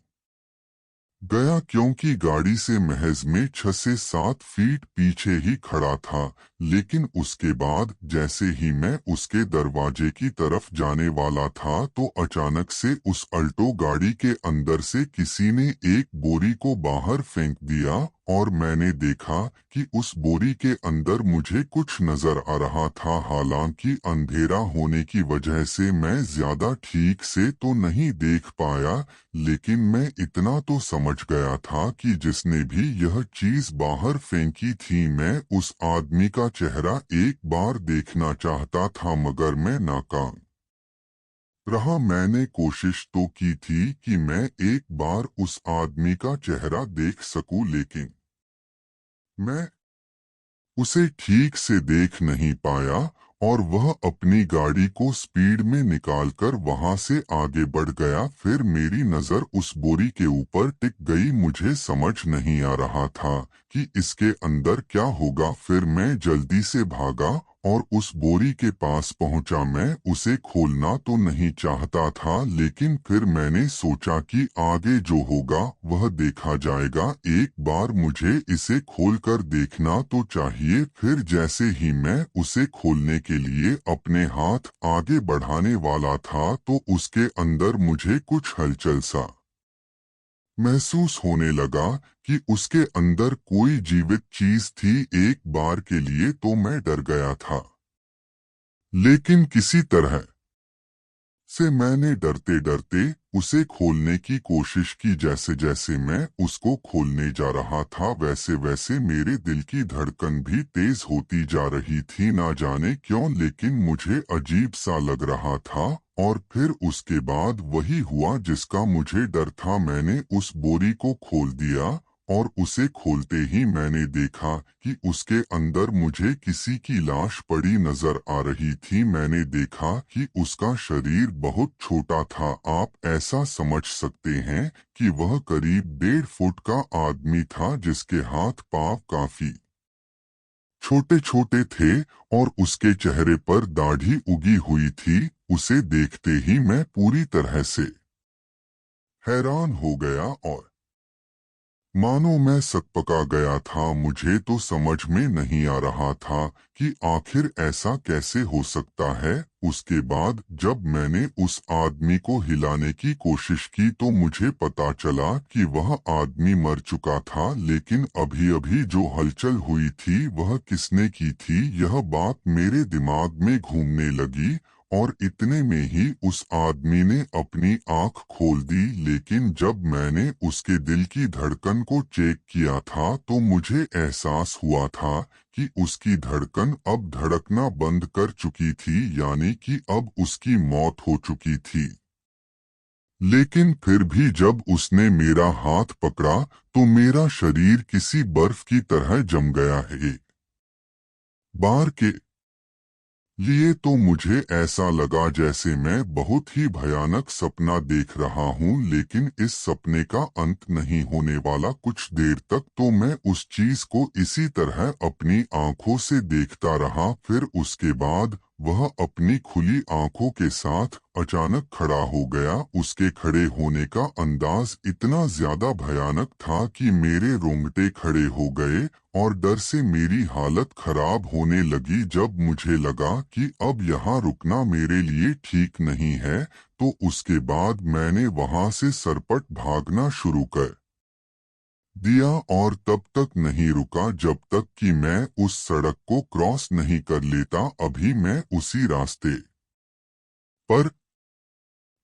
गया, क्योंकि गाड़ी से महज में 6 से 7 फीट पीछे ही खड़ा था। लेकिन उसके बाद जैसे ही मैं उसके दरवाजे की तरफ जाने वाला था तो अचानक से उस अल्टो गाड़ी के अंदर से किसी ने एक बोरी को बाहर फेंक दिया और मैंने देखा कि उस बोरी के अंदर मुझे कुछ नजर आ रहा था। हालांकि अंधेरा होने की वजह से मैं ज्यादा ठीक से तो नहीं देख पाया, लेकिन मैं इतना तो समझ गया था कि जिसने भी यह चीज बाहर फेंकी थी, मैं उस आदमी का चेहरा एक बार देखना चाहता था, मगर मैं नाकाम रहा। मैंने कोशिश तो की थी कि मैं एक बार उस आदमी का चेहरा देख सकूं, लेकिन मैं उसे ठीक से देख नहीं पाया और वह अपनी गाड़ी को स्पीड में निकालकर वहां से आगे बढ़ गया। फिर मेरी नजर उस बोरी के ऊपर टिक गई। मुझे समझ नहीं आ रहा था कि इसके अंदर क्या होगा। फिर मैं जल्दी से भागा और उस बोरी के पास पहुंचा। मैं उसे खोलना तो नहीं चाहता था, लेकिन फिर मैंने सोचा कि आगे जो होगा वह देखा जाएगा। एक बार मुझे इसे खोलकर देखना तो चाहिए। फिर जैसे ही मैं उसे खोलने के लिए अपने हाथ आगे बढ़ाने वाला था तो उसके अंदर मुझे कुछ हलचल सा महसूस होने लगा कि उसके अंदर कोई जीवित चीज थी। एक बार के लिए तो मैं डर गया था, लेकिन किसी तरह से मैंने डरते डरते उसे खोलने की कोशिश की। जैसे जैसे मैं उसको खोलने जा रहा था वैसे वैसे मेरे दिल की धड़कन भी तेज होती जा रही थी। ना जाने क्यों, लेकिन मुझे अजीब सा लग रहा था। और फिर उसके बाद वही हुआ जिसका मुझे डर था। मैंने उस बोरी को खोल दिया और उसे खोलते ही मैंने देखा कि उसके अंदर मुझे किसी की लाश पड़ी नजर आ रही थी। मैंने देखा कि उसका शरीर बहुत छोटा था। आप ऐसा समझ सकते हैं कि वह करीब 1.5 फुट का आदमी था, जिसके हाथ पांव काफी छोटे छोटे थे और उसके चेहरे पर दाढ़ी उगी हुई थी। उसे देखते ही मैं पूरी तरह से हैरान हो गया और मानो मैं सकपका गया था। मुझे तो समझ में नहीं आ रहा था कि आखिर ऐसा कैसे हो सकता है। उसके बाद जब मैंने उस आदमी को हिलाने की कोशिश की तो मुझे पता चला कि वह आदमी मर चुका था। लेकिन अभी अभी जो हलचल हुई थी वह किसने की थी, यह बात मेरे दिमाग में घूमने लगी और इतने में ही उस आदमी ने अपनी आंख खोल दी। लेकिन जब मैंने उसके दिल की धड़कन को चेक किया था तो मुझे एहसास हुआ था कि उसकी धड़कन अब धड़कना बंद कर चुकी थी, यानी कि अब उसकी मौत हो चुकी थी। लेकिन फिर भी जब उसने मेरा हाथ पकड़ा तो मेरा शरीर किसी बर्फ की तरह जम गया है। बार के लिए तो मुझे ऐसा लगा जैसे मैं बहुत ही भयानक सपना देख रहा हूँ, लेकिन इस सपने का अंत नहीं होने वाला। कुछ देर तक तो मैं उस चीज को इसी तरह अपनी आंखों से देखता रहा। फिर उसके बाद वह अपनी खुली आंखों के साथ अचानक खड़ा हो गया। उसके खड़े होने का अंदाज इतना ज्यादा भयानक था कि मेरे रोंगटे खड़े हो गए और डर से मेरी हालत खराब होने लगी। जब मुझे लगा कि अब यहाँ रुकना मेरे लिए ठीक नहीं है तो उसके बाद मैंने वहां से सरपट भागना शुरू कर दिया और तब तक नहीं रुका जब तक कि मैं उस सड़क को क्रॉस नहीं कर लेता। अभी मैं उसी रास्ते पर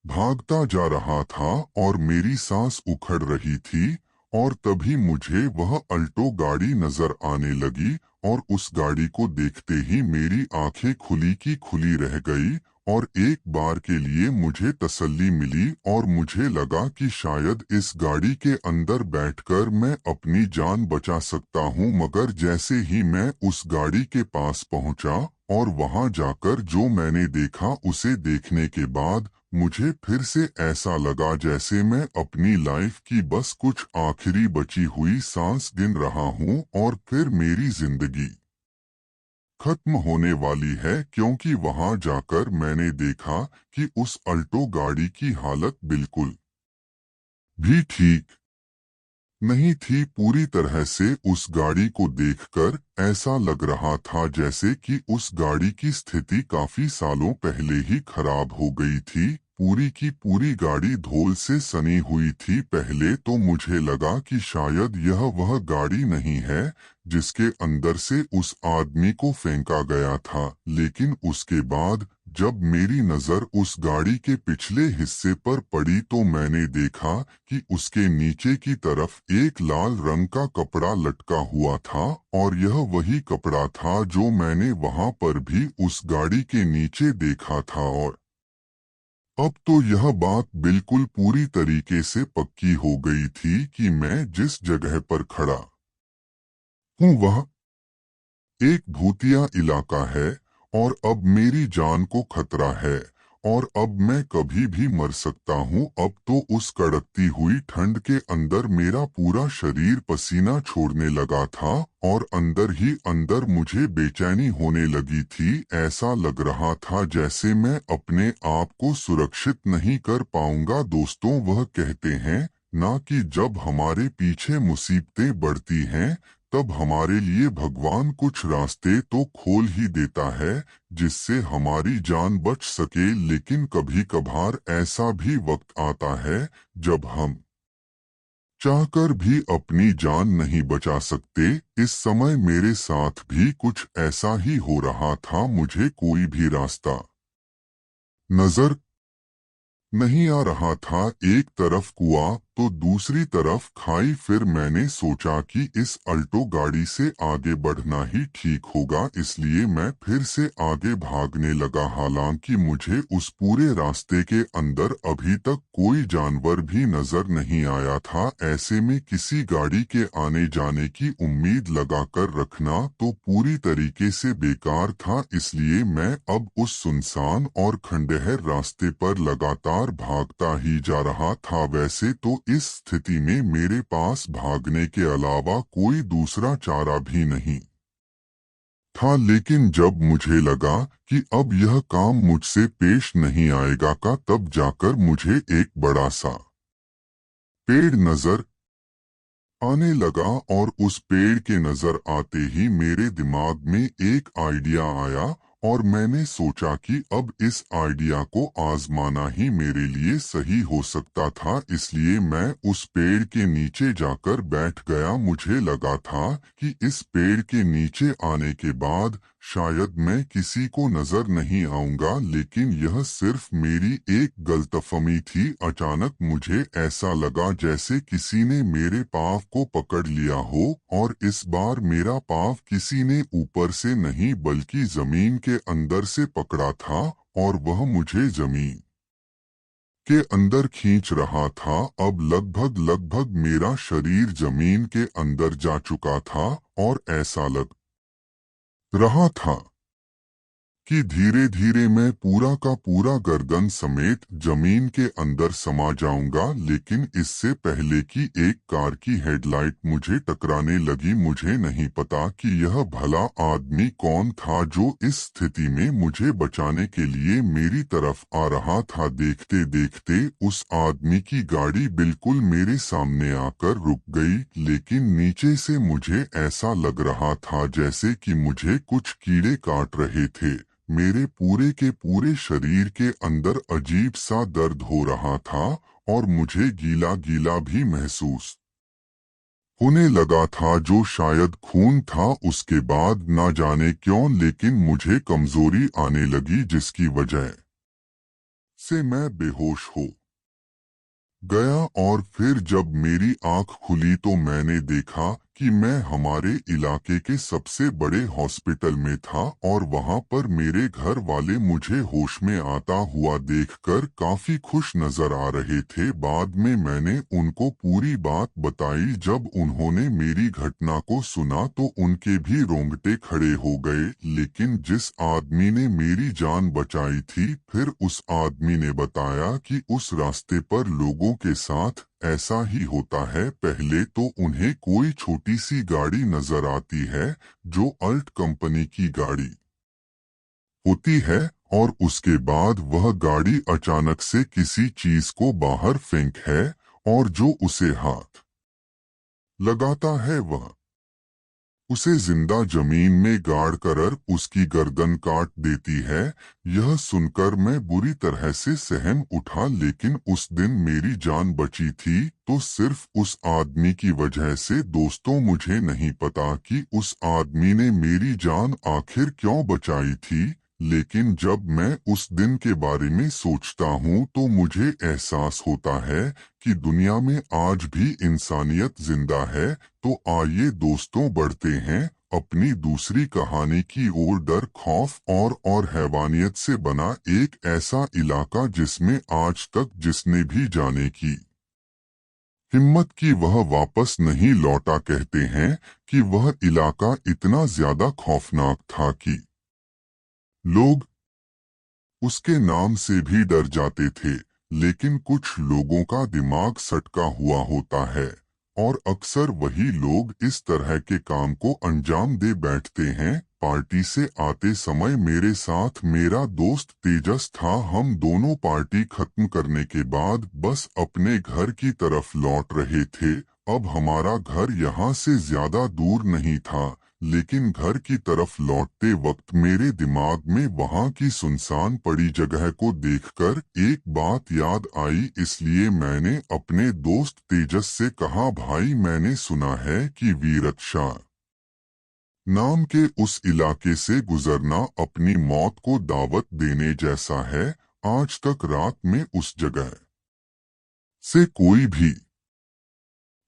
भागता जा रहा था और मेरी सांस उखड़ रही थी और तभी मुझे वह अल्टो गाड़ी नजर आने लगी और उस गाड़ी को देखते ही मेरी आंखें खुली की खुली रह गई और एक बार के लिए मुझे तसल्ली मिली और मुझे लगा कि शायद इस गाड़ी के अंदर बैठकर मैं अपनी जान बचा सकता हूँ। मगर जैसे ही मैं उस गाड़ी के पास पहुंचा और वहां जाकर जो मैंने देखा उसे देखने के बाद मुझे फिर से ऐसा लगा जैसे मैं अपनी लाइफ की बस कुछ आखिरी बची हुई सांस गिन रहा हूँ और फिर मेरी जिंदगी खत्म होने वाली है। क्योंकि वहां जाकर मैंने देखा कि उस अल्टो गाड़ी की हालत बिल्कुल भी ठीक नहीं थी। पूरी तरह से उस गाड़ी को देखकर ऐसा लग रहा था जैसे कि उस गाड़ी की स्थिति काफी सालों पहले ही खराब हो गई थी। पूरी की पूरी गाड़ी धूल से सनी हुई थी। पहले तो मुझे लगा कि शायद यह वह गाड़ी नहीं है जिसके अंदर से उस आदमी को फेंका गया था, लेकिन उसके बाद जब मेरी नजर उस गाड़ी के पिछले हिस्से पर पड़ी तो मैंने देखा कि उसके नीचे की तरफ एक लाल रंग का कपड़ा लटका हुआ था और यह वही कपड़ा था जो मैंने वहां पर भी उस गाड़ी के नीचे देखा था। और अब तो यह बात बिल्कुल पूरी तरीके से पक्की हो गई थी कि मैं जिस जगह पर खड़ा हूँ वह एक भूतिया इलाका है और अब मेरी जान को खतरा है और अब मैं कभी भी मर सकता हूँ। अब तो उस कड़कती हुई ठंड के अंदर मेरा पूरा शरीर पसीना छोड़ने लगा था और अंदर ही अंदर मुझे बेचैनी होने लगी थी। ऐसा लग रहा था जैसे मैं अपने आप को सुरक्षित नहीं कर पाऊंगा। दोस्तों, वह कहते हैं ना कि जब हमारे पीछे मुसीबतें बढ़ती हैं तब हमारे लिए भगवान कुछ रास्ते तो खोल ही देता है जिससे हमारी जान बच सके। लेकिन कभी कभार ऐसा भी वक्त आता है जब हम चाहकर भी अपनी जान नहीं बचा सकते। इस समय मेरे साथ भी कुछ ऐसा ही हो रहा था। मुझे कोई भी रास्ता नजर नहीं आ रहा था। एक तरफ कुआं तो दूसरी तरफ खाई। फिर मैंने सोचा कि इस अल्टो गाड़ी से आगे बढ़ना ही ठीक होगा, इसलिए मैं फिर से आगे भागने लगा। हालांकि मुझे उस पूरे रास्ते के अंदर अभी तक कोई जानवर भी नजर नहीं आया था। ऐसे में किसी गाड़ी के आने जाने की उम्मीद लगाकर रखना तो पूरी तरीके से बेकार था। इसलिए मैं अब उस सुनसान और खंडहर रास्ते पर लगातार भागता ही जा रहा था। वैसे तो इस स्थिति में मेरे पास भागने के अलावा कोई दूसरा चारा भी नहीं था, लेकिन जब मुझे लगा कि अब यह काम मुझसे पेश नहीं आएगा का तब जाकर मुझे एक बड़ा सा पेड़ नजर आने लगा और उस पेड़ के नजर आते ही मेरे दिमाग में एक आइडिया आया और मैंने सोचा कि अब इस आइडिया को आजमाना ही मेरे लिए सही हो सकता था। इसलिए मैं उस पेड़ के नीचे जाकर बैठ गया। मुझे लगा था कि इस पेड़ के नीचे आने के बाद शायद मैं किसी को नजर नहीं आऊंगा, लेकिन यह सिर्फ मेरी एक गलतफहमी थी। अचानक मुझे ऐसा लगा जैसे किसी ने मेरे पाँव को पकड़ लिया हो, और इस बार मेरा पाँव किसी ने ऊपर से नहीं बल्कि जमीन के अंदर से पकड़ा था, और वह मुझे जमीन के अंदर खींच रहा था। अब लगभग लगभग मेरा शरीर जमीन के अंदर जा चुका था, और ऐसा लग रहा था कि धीरे धीरे मैं पूरा का पूरा गर्दन समेत जमीन के अंदर समा जाऊंगा। लेकिन इससे पहले कि एक कार की हेडलाइट मुझे टकराने लगी, मुझे नहीं पता कि यह भला आदमी कौन था जो इस स्थिति में मुझे बचाने के लिए मेरी तरफ आ रहा था। देखते देखते उस आदमी की गाड़ी बिल्कुल मेरे सामने आकर रुक गई, लेकिन नीचे से मुझे ऐसा लग रहा था जैसे कि मुझे कुछ कीड़े काट रहे थे। मेरे पूरे के पूरे शरीर के अंदर अजीब सा दर्द हो रहा था, और मुझे गीला गीला भी महसूस होने लगा था, जो शायद खून था। उसके बाद ना जाने क्यों, लेकिन मुझे कमजोरी आने लगी, जिसकी वजह से मैं बेहोश हो गया। और फिर जब मेरी आंख खुली तो मैंने देखा कि मैं हमारे इलाके के सबसे बड़े हॉस्पिटल में था, और वहां पर मेरे घर वाले मुझे होश में आता हुआ देखकर काफी खुश नजर आ रहे थे। बाद में मैंने उनको पूरी बात बताई। जब उन्होंने मेरी घटना को सुना तो उनके भी रोंगटे खड़े हो गए। लेकिन जिस आदमी ने मेरी जान बचाई थी, फिर उस आदमी ने बताया कि उस रास्ते पर लोगों के साथ ऐसा ही होता है। पहले तो उन्हें कोई छोटी सी गाड़ी नजर आती है जो अल्ट कंपनी की गाड़ी होती है, और उसके बाद वह गाड़ी अचानक से किसी चीज को बाहर फेंक है, और जो उसे हाथ लगाता है वह उसे जिंदा जमीन में गाड़ कर उसकी गर्दन काट देती है। यह सुनकर मैं बुरी तरह से सहम उठा, लेकिन उस दिन मेरी जान बची थी तो सिर्फ उस आदमी की वजह से। दोस्तों, मुझे नहीं पता कि उस आदमी ने मेरी जान आखिर क्यों बचाई थी, लेकिन जब मैं उस दिन के बारे में सोचता हूँ तो मुझे एहसास होता है कि दुनिया में आज भी इंसानियत जिंदा है। तो आइए दोस्तों, बढ़ते हैं अपनी दूसरी कहानी की ओर। डर, खौफ और हैवानियत से बना एक ऐसा इलाका जिसमें आज तक जिसने भी जाने की हिम्मत की वह वापस नहीं लौटा। कहते हैं कि वह इलाका इतना ज्यादा खौफनाक था कि लोग उसके नाम से भी डर जाते थे। लेकिन कुछ लोगों का दिमाग सटका हुआ होता है, और अक्सर वही लोग इस तरह के काम को अंजाम दे बैठते हैं। पार्टी से आते समय मेरे साथ मेरा दोस्त तेजस था। हम दोनों पार्टी खत्म करने के बाद बस अपने घर की तरफ लौट रहे थे। अब हमारा घर यहाँ से ज्यादा दूर नहीं था, लेकिन घर की तरफ लौटते वक्त मेरे दिमाग में वहां की सुनसान पड़ी जगह को देखकर एक बात याद आई। इसलिए मैंने अपने दोस्त तेजस से कहा, भाई मैंने सुना है कि वीरत शाह नाम के उस इलाके से गुजरना अपनी मौत को दावत देने जैसा है। आज तक रात में उस जगह से कोई भी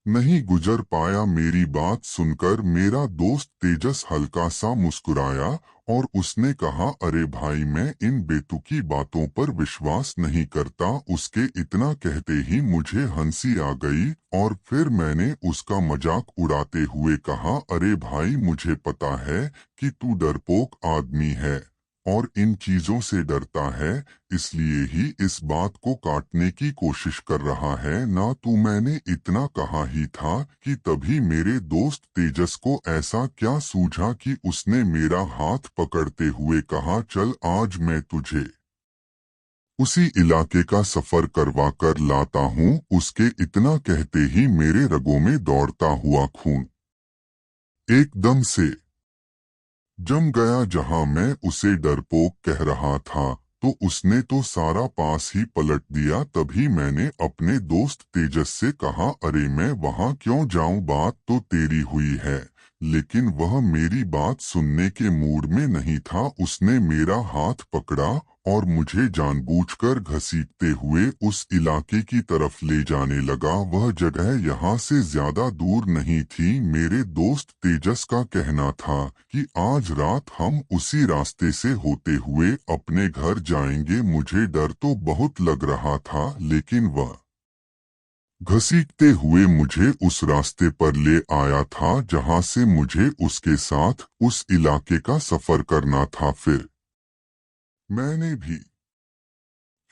नहीं गुजर पाया। मेरी बात सुनकर मेरा दोस्त तेजस हल्का सा मुस्कुराया, और उसने कहा, अरे भाई, मैं इन बेतुकी बातों पर विश्वास नहीं करता। उसके इतना कहते ही मुझे हंसी आ गई, और फिर मैंने उसका मजाक उड़ाते हुए कहा, अरे भाई, मुझे पता है कि तू डरपोक आदमी है और इन चीजों से डरता है, इसलिए ही इस बात को काटने की कोशिश कर रहा है ना। तू मैंने इतना कहा ही था कि तभी मेरे दोस्त तेजस को ऐसा क्या सूझा कि उसने मेरा हाथ पकड़ते हुए कहा, चल आज मैं तुझे उसी इलाके का सफर करवा कर लाता हूँ। उसके इतना कहते ही मेरे रगों में दौड़ता हुआ खून एकदम से जम गया। जहां मैं उसे डरपोक कह रहा था तो उसने तो सारा पास ही पलट दिया। तभी मैंने अपने दोस्त तेजस से कहा, अरे मैं वहां क्यों जाऊं, बात तो तेरी हुई है, लेकिन वह मेरी बात सुनने के मूड में नहीं था। उसने मेरा हाथ पकड़ा और मुझे जानबूझकर घसीटते हुए उस इलाके की तरफ ले जाने लगा। वह जगह यहाँ से ज्यादा दूर नहीं थी। मेरे दोस्त तेजस का कहना था कि आज रात हम उसी रास्ते से होते हुए अपने घर जाएंगे। मुझे डर तो बहुत लग रहा था, लेकिन वह घसीटते हुए मुझे उस रास्ते पर ले आया था जहां से मुझे उसके साथ उस इलाके का सफर करना था। फिर मैंने भी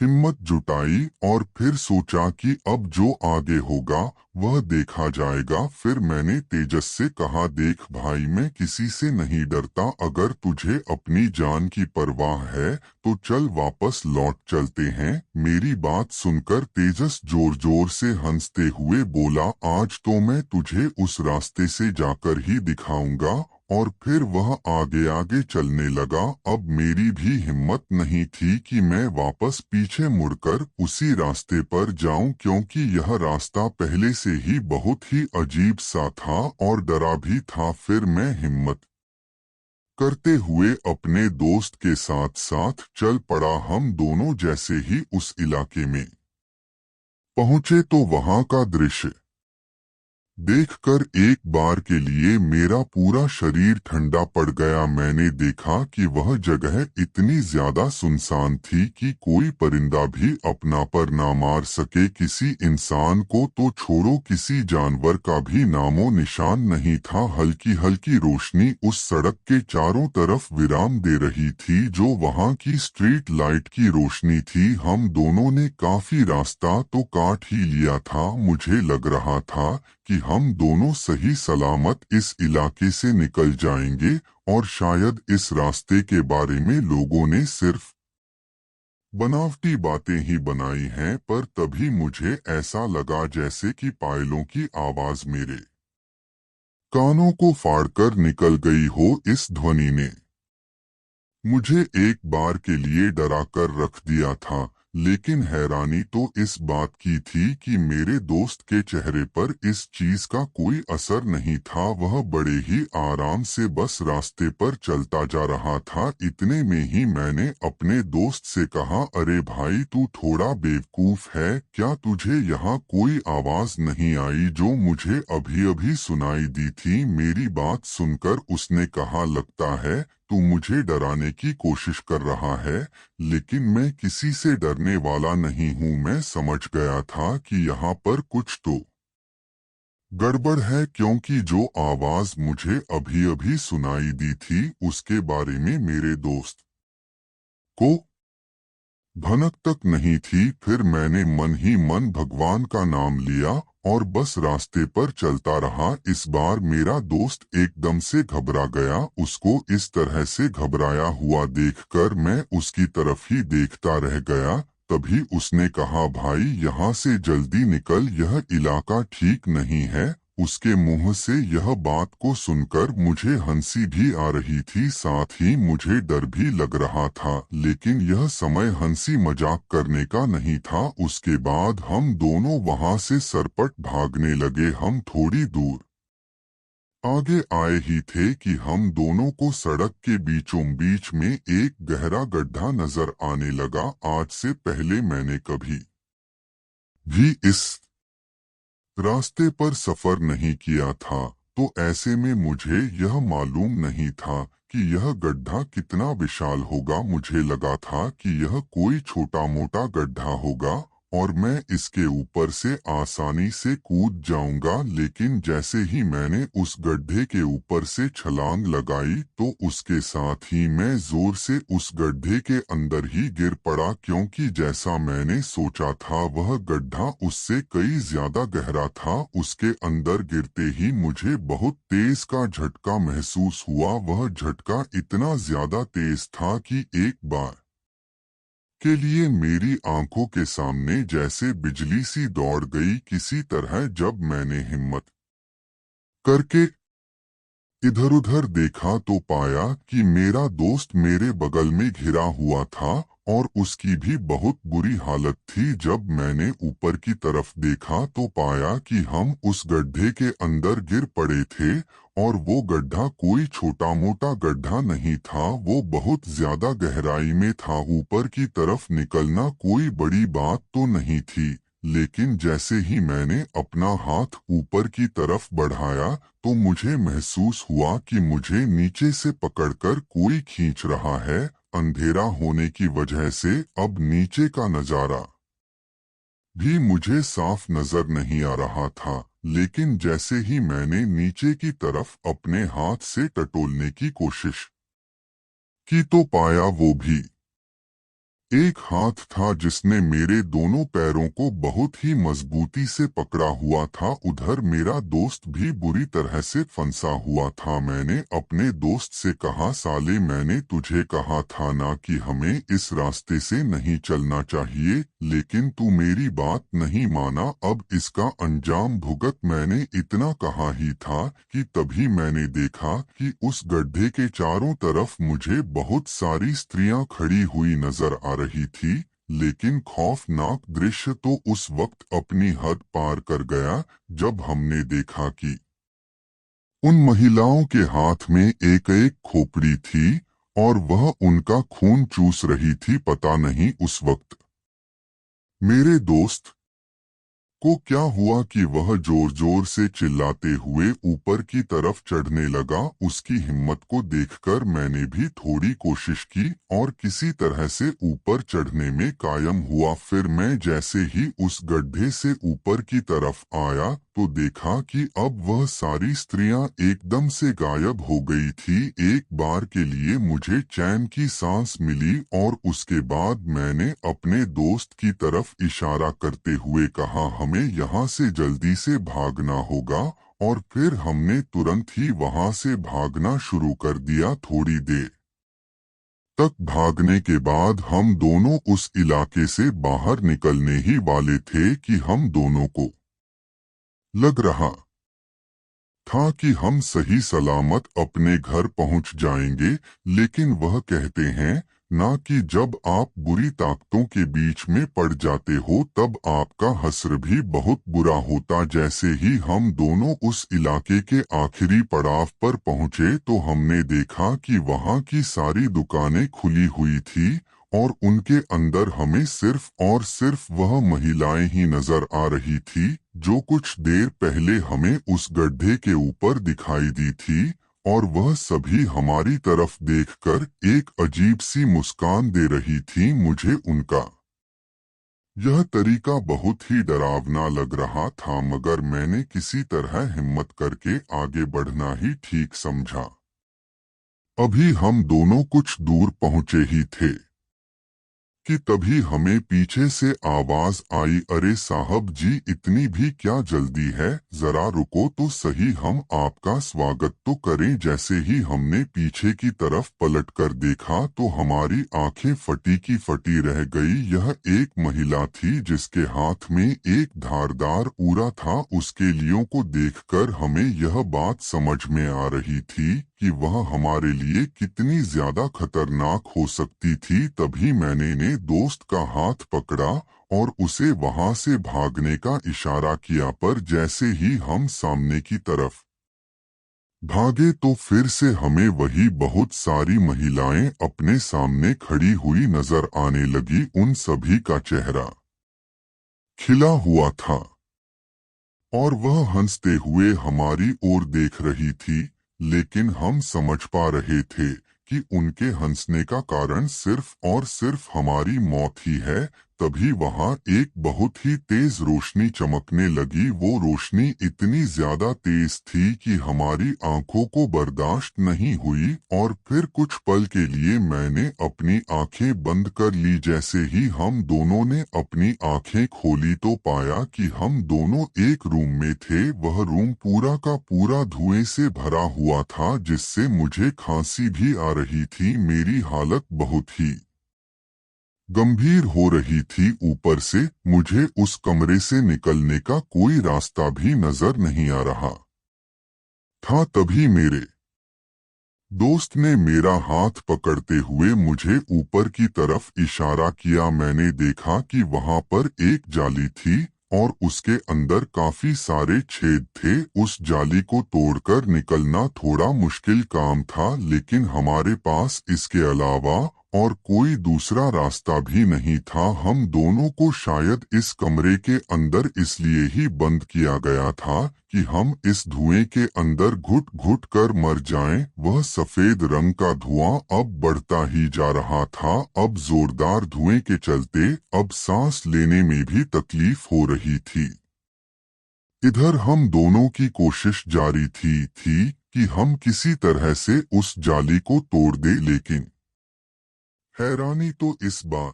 हिम्मत जुटाई और फिर सोचा कि अब जो आगे होगा वह देखा जाएगा। फिर मैंने तेजस से कहा, देख भाई, मैं किसी से नहीं डरता। अगर तुझे अपनी जान की परवाह है तो चल वापस लौट चलते हैं। मेरी बात सुनकर तेजस जोर जोर से हंसते हुए बोला, आज तो मैं तुझे उस रास्ते से जाकर ही दिखाऊंगा। और फिर वह आगे आगे चलने लगा। अब मेरी भी हिम्मत नहीं थी कि मैं वापस पीछे मुड़कर उसी रास्ते पर जाऊं, क्योंकि यह रास्ता पहले से ही बहुत ही अजीब सा था और डरा भी था। फिर मैं हिम्मत करते हुए अपने दोस्त के साथ साथ चल पड़ा। हम दोनों जैसे ही उस इलाके में पहुंचे तो वहां का दृश्य देखकर एक बार के लिए मेरा पूरा शरीर ठंडा पड़ गया। मैंने देखा कि वह जगह इतनी ज्यादा सुनसान थी कि कोई परिंदा भी अपना पर ना मार सके। किसी इंसान को तो छोड़ो, किसी जानवर का भी नामो निशान नहीं था। हल्की हल्की रोशनी उस सड़क के चारों तरफ विराम दे रही थी, जो वहां की स्ट्रीट लाइट की रोशनी थी। हम दोनों ने काफी रास्ता तो काट ही लिया था। मुझे लग रहा था कि हम दोनों सही सलामत इस इलाके से निकल जाएंगे, और शायद इस रास्ते के बारे में लोगों ने सिर्फ बनावटी बातें ही बनाई हैं। पर तभी मुझे ऐसा लगा जैसे कि पायलों की आवाज मेरे कानों को फाड़कर निकल गई हो। इस ध्वनि ने मुझे एक बार के लिए डरा कर रख दिया था, लेकिन हैरानी तो इस बात की थी कि मेरे दोस्त के चेहरे पर इस चीज का कोई असर नहीं था। वह बड़े ही आराम से बस रास्ते पर चलता जा रहा था। इतने में ही मैंने अपने दोस्त से कहा, अरे भाई, तू थोड़ा बेवकूफ है क्या? तुझे यहाँ कोई आवाज नहीं आई जो मुझे अभी अभी सुनाई दी थी? मेरी बात सुनकर उसने कहा, लगता है तू मुझे डराने की कोशिश कर रहा है, लेकिन मैं किसी से डरने वाला नहीं हूँ। मैं समझ गया था कि यहाँ पर कुछ तो गड़बड़ है, क्योंकि जो आवाज मुझे अभी अभी सुनाई दी थी उसके बारे में मेरे दोस्त को भनक तक नहीं थी। फिर मैंने मन ही मन भगवान का नाम लिया और बस रास्ते पर चलता रहा। इस बार मेरा दोस्त एकदम से घबरा गया। उसको इस तरह से घबराया हुआ देखकर मैं उसकी तरफ ही देखता रह गया। तभी उसने कहा, भाई, यहाँ से जल्दी निकल, यह इलाका ठीक नहीं है। उसके मुंह से यह बात को सुनकर मुझे हंसी भी आ रही थी, साथ ही मुझे डर भी लग रहा था, लेकिन यह समय हंसी मजाक करने का नहीं था। उसके बाद हम दोनों वहां से सरपट भागने लगे। हम थोड़ी दूर आगे आए ही थे कि हम दोनों को सड़क के बीचों बीच में एक गहरा गड्ढा नजर आने लगा। आज से पहले मैंने कभी भी इस रास्ते पर सफर नहीं किया था, तो ऐसे में मुझे यह मालूम नहीं था कि यह गड्ढा कितना विशाल होगा। मुझे लगा था कि यह कोई छोटा मोटा गड्ढा होगा और मैं इसके ऊपर से आसानी से कूद जाऊंगा, लेकिन जैसे ही मैंने उस गड्ढे के ऊपर से छलांग लगाई तो उसके साथ ही मैं जोर से उस गड्ढे के अंदर ही गिर पड़ा, क्योंकि जैसा मैंने सोचा था वह गड्ढा उससे कई ज्यादा गहरा था। उसके अंदर गिरते ही मुझे बहुत तेज का झटका महसूस हुआ। वह झटका इतना ज्यादा तेज था कि एक बार के लिए मेरी आंखों के सामने जैसे बिजली सी दौड़ गई। किसी तरह जब मैंने हिम्मत करके इधर उधर देखा तो पाया कि मेरा दोस्त मेरे बगल में घिरा हुआ था और उसकी भी बहुत बुरी हालत थी। जब मैंने ऊपर की तरफ देखा तो पाया कि हम उस गड्ढे के अंदर गिर पड़े थे और वो गड्ढा कोई छोटा मोटा गड्ढा नहीं था, वो बहुत ज्यादा गहराई में था। ऊपर की तरफ निकलना कोई बड़ी बात तो नहीं थी, लेकिन जैसे ही मैंने अपना हाथ ऊपर की तरफ बढ़ाया तो मुझे महसूस हुआ कि मुझे नीचे से पकड़कर कोई खींच रहा है। अंधेरा होने की वजह से अब नीचे का नजारा भी मुझे साफ नजर नहीं आ रहा था, लेकिन जैसे ही मैंने नीचे की तरफ अपने हाथ से टटोलने की कोशिश की तो पाया वो भी एक हाथ था जिसने मेरे दोनों पैरों को बहुत ही मजबूती से पकड़ा हुआ था। उधर मेरा दोस्त भी बुरी तरह से फंसा हुआ था। मैंने अपने दोस्त से कहा, साले मैंने तुझे कहा था ना कि हमें इस रास्ते से नहीं चलना चाहिए, लेकिन तू मेरी बात नहीं माना। अब इसका अंजाम भुगत। मैंने इतना कहा ही था कि तभी मैंने देखा कि उस गड्ढे के चारों तरफ मुझे बहुत सारी स्त्रियां खड़ी हुई नजर आ रही थी, लेकिन खौफनाक दृश्य तो उस वक्त अपनी हद पार कर गया जब हमने देखा कि उन महिलाओं के हाथ में एक एक खोपड़ी थी और वह उनका खून चूस रही थी। पता नहीं उस वक्त मेरे दोस्त को क्या हुआ कि वह जोर जोर से चिल्लाते हुए ऊपर की तरफ चढ़ने लगा। उसकी हिम्मत को देखकर मैंने भी थोड़ी कोशिश की और किसी तरह से ऊपर चढ़ने में कायम हुआ। फिर मैं जैसे ही उस गड्ढे से ऊपर की तरफ आया तो देखा कि अब वह सारी स्त्रियां एकदम से गायब हो गई थी। एक बार के लिए मुझे चैन की सांस मिली और उसके बाद मैंने अपने दोस्त की तरफ इशारा करते हुए कहा, हमें यहाँ से जल्दी से भागना होगा। और फिर हमने तुरंत ही वहां से भागना शुरू कर दिया। थोड़ी देर तक भागने के बाद हम दोनों उस इलाके से बाहर निकलने ही वाले थे कि हम दोनों को लग रहा था कि हम सही सलामत अपने घर पहुंच जाएंगे, लेकिन वह कहते हैं ना कि जब आप बुरी ताकतों के बीच में पड़ जाते हो तब आपका हश्र भी बहुत बुरा होता। जैसे ही हम दोनों उस इलाके के आखिरी पड़ाव पर पहुंचे तो हमने देखा कि वहां की सारी दुकानें खुली हुई थी और उनके अंदर हमें सिर्फ और सिर्फ वह महिलाएं ही नजर आ रही थी जो कुछ देर पहले हमें उस गड्ढे के ऊपर दिखाई दी थी। और वह सभी हमारी तरफ देखकर एक अजीब सी मुस्कान दे रही थी। मुझे उनका यह तरीका बहुत ही डरावना लग रहा था, मगर मैंने किसी तरह हिम्मत करके आगे बढ़ना ही ठीक समझा। अभी हम दोनों कुछ दूर पहुंचे ही थे कि तभी हमें पीछे से आवाज आई, अरे साहब जी, इतनी भी क्या जल्दी है, जरा रुको तो सही, हम आपका स्वागत तो करें। जैसे ही हमने पीछे की तरफ पलटकर देखा तो हमारी आंखें फटी की फटी रह गई। यह एक महिला थी जिसके हाथ में एक धारदार ऊरा था। उसके लियों को देखकर हमें यह बात समझ में आ रही थी कि वह हमारे लिए कितनी ज्यादा खतरनाक हो सकती थी। तभी मैंने ने दोस्त का हाथ पकड़ा और उसे वहां से भागने का इशारा किया, पर जैसे ही हम सामने की तरफ भागे तो फिर से हमें वही बहुत सारी महिलाएं अपने सामने खड़ी हुई नजर आने लगी। उन सभी का चेहरा खिला हुआ था और वह हंसते हुए हमारी ओर देख रही थी, लेकिन हम समझ पा रहे थे कि उनके हंसने का कारण सिर्फ और सिर्फ हमारी मौत ही है। तभी वहां एक बहुत ही तेज रोशनी चमकने लगी। वो रोशनी इतनी ज्यादा तेज थी कि हमारी आंखों को बर्दाश्त नहीं हुई और फिर कुछ पल के लिए मैंने अपनी आंखें बंद कर ली। जैसे ही हम दोनों ने अपनी आंखें खोली तो पाया कि हम दोनों एक रूम में थे। वह रूम पूरा का पूरा धुएं से भरा हुआ था, जिससे मुझे खांसी भी आ रही थी। मेरी हालत बहुत ही गंभीर हो रही थी। ऊपर से मुझे उस कमरे से निकलने का कोई रास्ता भी नजर नहीं आ रहा था। तभी मेरे दोस्त ने मेरा हाथ पकड़ते हुए मुझे ऊपर की तरफ इशारा किया। मैंने देखा कि वहां पर एक जाली थी और उसके अंदर काफी सारे छेद थे। उस जाली को तोड़कर निकलना थोड़ा मुश्किल काम था, लेकिन हमारे पास इसके अलावा और कोई दूसरा रास्ता भी नहीं था। हम दोनों को शायद इस कमरे के अंदर इसलिए ही बंद किया गया था कि हम इस धुएं के अंदर घुट घुट कर मर जाएं। वह सफेद रंग का धुआं अब बढ़ता ही जा रहा था। अब जोरदार धुएं के चलते अब सांस लेने में भी तकलीफ हो रही थी। इधर हम दोनों की कोशिश जारी थी कि हम किसी तरह से उस जाली को तोड़ दे, लेकिन हैरानी तो इस बात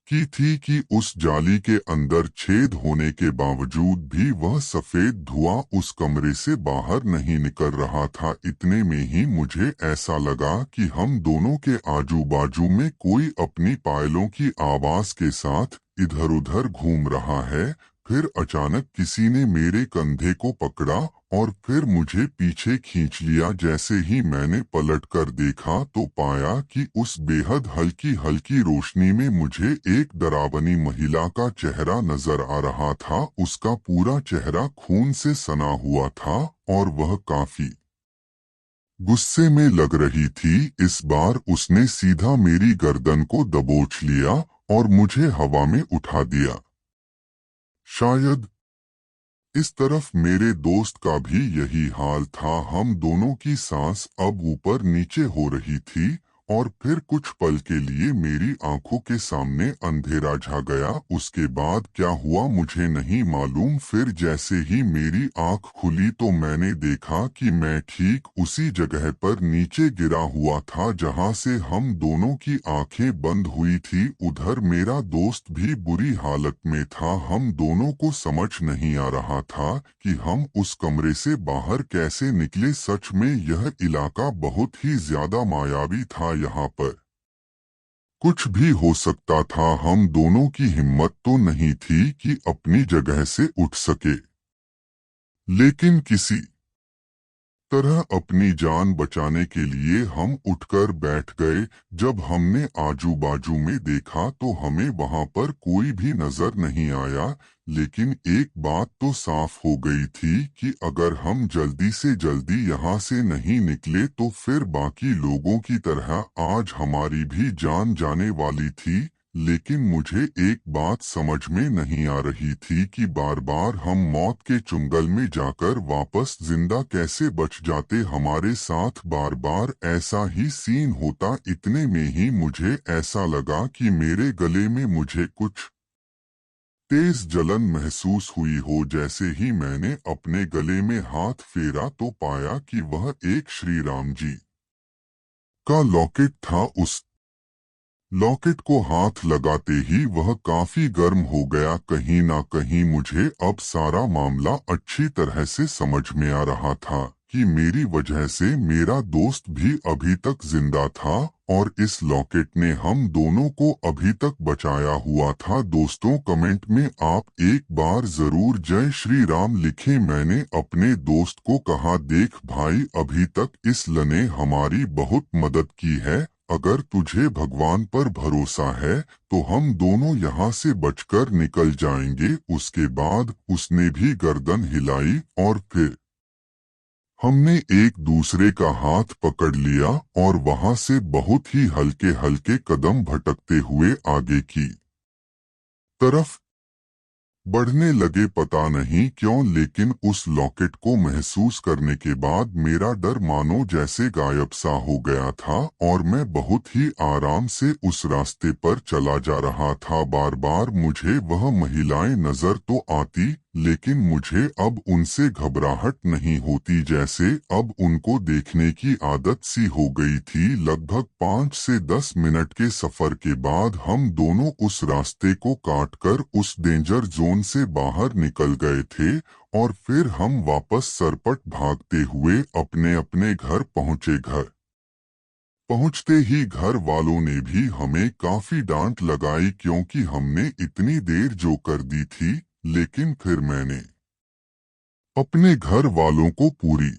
की थी कि उस जाली के अंदर छेद होने के बावजूद भी वह सफेद धुआं उस कमरे से बाहर नहीं निकल रहा था। इतने में ही मुझे ऐसा लगा कि हम दोनों के आजू बाजू में कोई अपनी पायलों की आवाज के साथ इधर उधर घूम रहा है। फिर अचानक किसी ने मेरे कंधे को पकड़ा और फिर मुझे पीछे खींच लिया। जैसे ही मैंने पलटकर देखा तो पाया कि उस बेहद हल्की हल्की रोशनी में मुझे एक डरावनी महिला का चेहरा नजर आ रहा था। उसका पूरा चेहरा खून से सना हुआ था और वह काफी गुस्से में लग रही थी। इस बार उसने सीधा मेरी गर्दन को दबोच लिया और मुझे हवा में उठा दिया। शायद इस तरफ मेरे दोस्त का भी यही हाल था। हम दोनों की सांस अब ऊपर नीचे हो रही थी और फिर कुछ पल के लिए मेरी आंखों के सामने अंधेरा छा गया। उसके बाद क्या हुआ मुझे नहीं मालूम। फिर जैसे ही मेरी आंख खुली तो मैंने देखा कि मैं ठीक उसी जगह पर नीचे गिरा हुआ था जहां से हम दोनों की आंखें बंद हुई थी। उधर मेरा दोस्त भी बुरी हालत में था। हम दोनों को समझ नहीं आ रहा था कि हम उस कमरे से बाहर कैसे निकले। सच में यह इलाका बहुत ही ज्यादा मायावी था। यहाँ पर कुछ भी हो सकता था। हम दोनों की हिम्मत तो नहीं थी कि अपनी जगह से उठ सके, लेकिन किसी तरह अपनी जान बचाने के लिए हम उठकर बैठ गए। जब हमने आजू बाजू में देखा तो हमें वहां पर कोई भी नजर नहीं आया, लेकिन एक बात तो साफ हो गई थी कि अगर हम जल्दी से जल्दी यहाँ से नहीं निकले तो फिर बाकी लोगों की तरह आज हमारी भी जान जाने वाली थी। लेकिन मुझे एक बात समझ में नहीं आ रही थी कि बार बार हम मौत के चुंगल में जाकर वापस जिंदा कैसे बच जाते। हमारे साथ बार बार ऐसा ही सीन होता। इतने में ही मुझे ऐसा लगा कि मेरे गले में मुझे कुछ तेज जलन महसूस हुई हो। जैसे ही मैंने अपने गले में हाथ फेरा तो पाया कि वह एक श्री राम जी का लॉकेट था। उस लॉकेट को हाथ लगाते ही वह काफी गर्म हो गया। कहीं ना कहीं मुझे अब सारा मामला अच्छी तरह से समझ में आ रहा था कि मेरी वजह से मेरा दोस्त भी अभी तक जिंदा था और इस लॉकेट ने हम दोनों को अभी तक बचाया हुआ था। दोस्तों, कमेंट में आप एक बार जरूर जय श्री राम लिखें। मैंने अपने दोस्त को कहा, देख भाई, अभी तक इस ने हमारी बहुत मदद की है। अगर तुझे भगवान पर भरोसा है तो हम दोनों यहाँ से बचकर निकल जाएंगे। उसके बाद उसने भी गर्दन हिलाई और फिर हमने एक दूसरे का हाथ पकड़ लिया और वहां से बहुत ही हल्के हल्के कदम भटकते हुए आगे की तरफ बढ़ने लगे। पता नहीं क्यों, लेकिन उस लॉकेट को महसूस करने के बाद मेरा डर मानो जैसे गायब सा हो गया था और मैं बहुत ही आराम से उस रास्ते पर चला जा रहा था। बार बार मुझे वह महिलाएं नजर तो आती, लेकिन मुझे अब उनसे घबराहट नहीं होती, जैसे अब उनको देखने की आदत सी हो गई थी। लगभग 5 से 10 मिनट के सफर के बाद हम दोनों उस रास्ते को काटकर उस डेंजर जोन से बाहर निकल गए थे और फिर हम वापस सरपट भागते हुए अपने अपने घर पहुंचे। घर पहुंचते ही घर वालों ने भी हमें काफी डांट लगाई क्योंकि हमने इतनी देर जो कर दी थी। लेकिन फिर मैंने अपने घर वालों को पूरी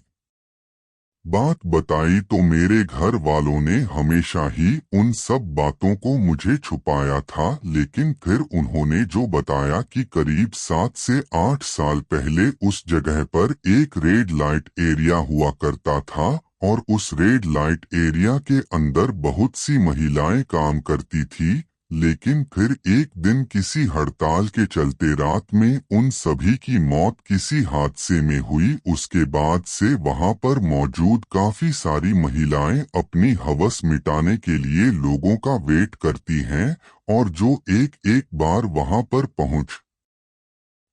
बात बताई तो मेरे घर वालों ने हमेशा ही उन सब बातों को मुझे छुपाया था, लेकिन फिर उन्होंने जो बताया कि करीब 7 से 8 साल पहले उस जगह पर एक रेड लाइट एरिया हुआ करता था और उस रेड लाइट एरिया के अंदर बहुत सी महिलाएं काम करती थी, लेकिन फिर एक दिन किसी हड़ताल के चलते रात में उन सभी की मौत किसी हादसे में हुई। उसके बाद से वहां पर मौजूद काफी सारी महिलाएं अपनी हवस मिटाने के लिए लोगों का वेट करती हैं और जो एक एक बार वहां पर पहुंच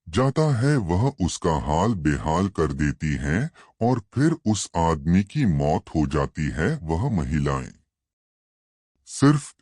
जाता है वह उसका हाल बेहाल कर देती हैं और फिर उस आदमी की मौत हो जाती है। वह महिलाएं सिर्फ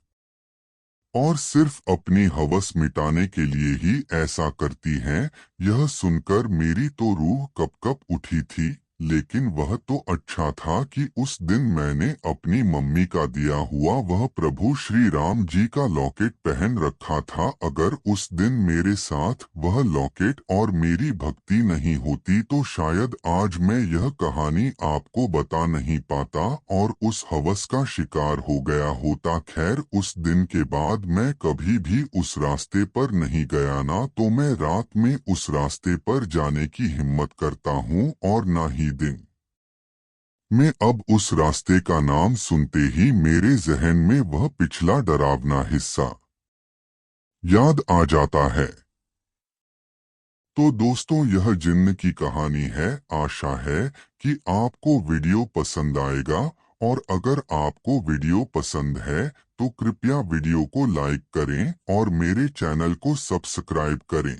और सिर्फ अपनी हवस मिटाने के लिए ही ऐसा करती हैं। यह सुनकर मेरी तो रूह कप कप उठी थी, लेकिन वह तो अच्छा था कि उस दिन मैंने अपनी मम्मी का दिया हुआ वह प्रभु श्री राम जी का लॉकेट पहन रखा था। अगर उस दिन मेरे साथ वह लॉकेट और मेरी भक्ति नहीं होती तो शायद आज मैं यह कहानी आपको बता नहीं पाता और उस हवस का शिकार हो गया होता। खैर, उस दिन के बाद मैं कभी भी उस रास्ते पर नहीं गया, ना तो मैं रात में उस रास्ते पर जाने की हिम्मत करता हूँ और ना ही दिन में। अब उस रास्ते का नाम सुनते ही मेरे जहन में वह पिछला डरावना हिस्सा याद आ जाता है। तो दोस्तों, यह जिन्न की कहानी है। आशा है कि आपको वीडियो पसंद आएगा और अगर आपको वीडियो पसंद है तो कृपया वीडियो को लाइक करें और मेरे चैनल को सब्सक्राइब करें।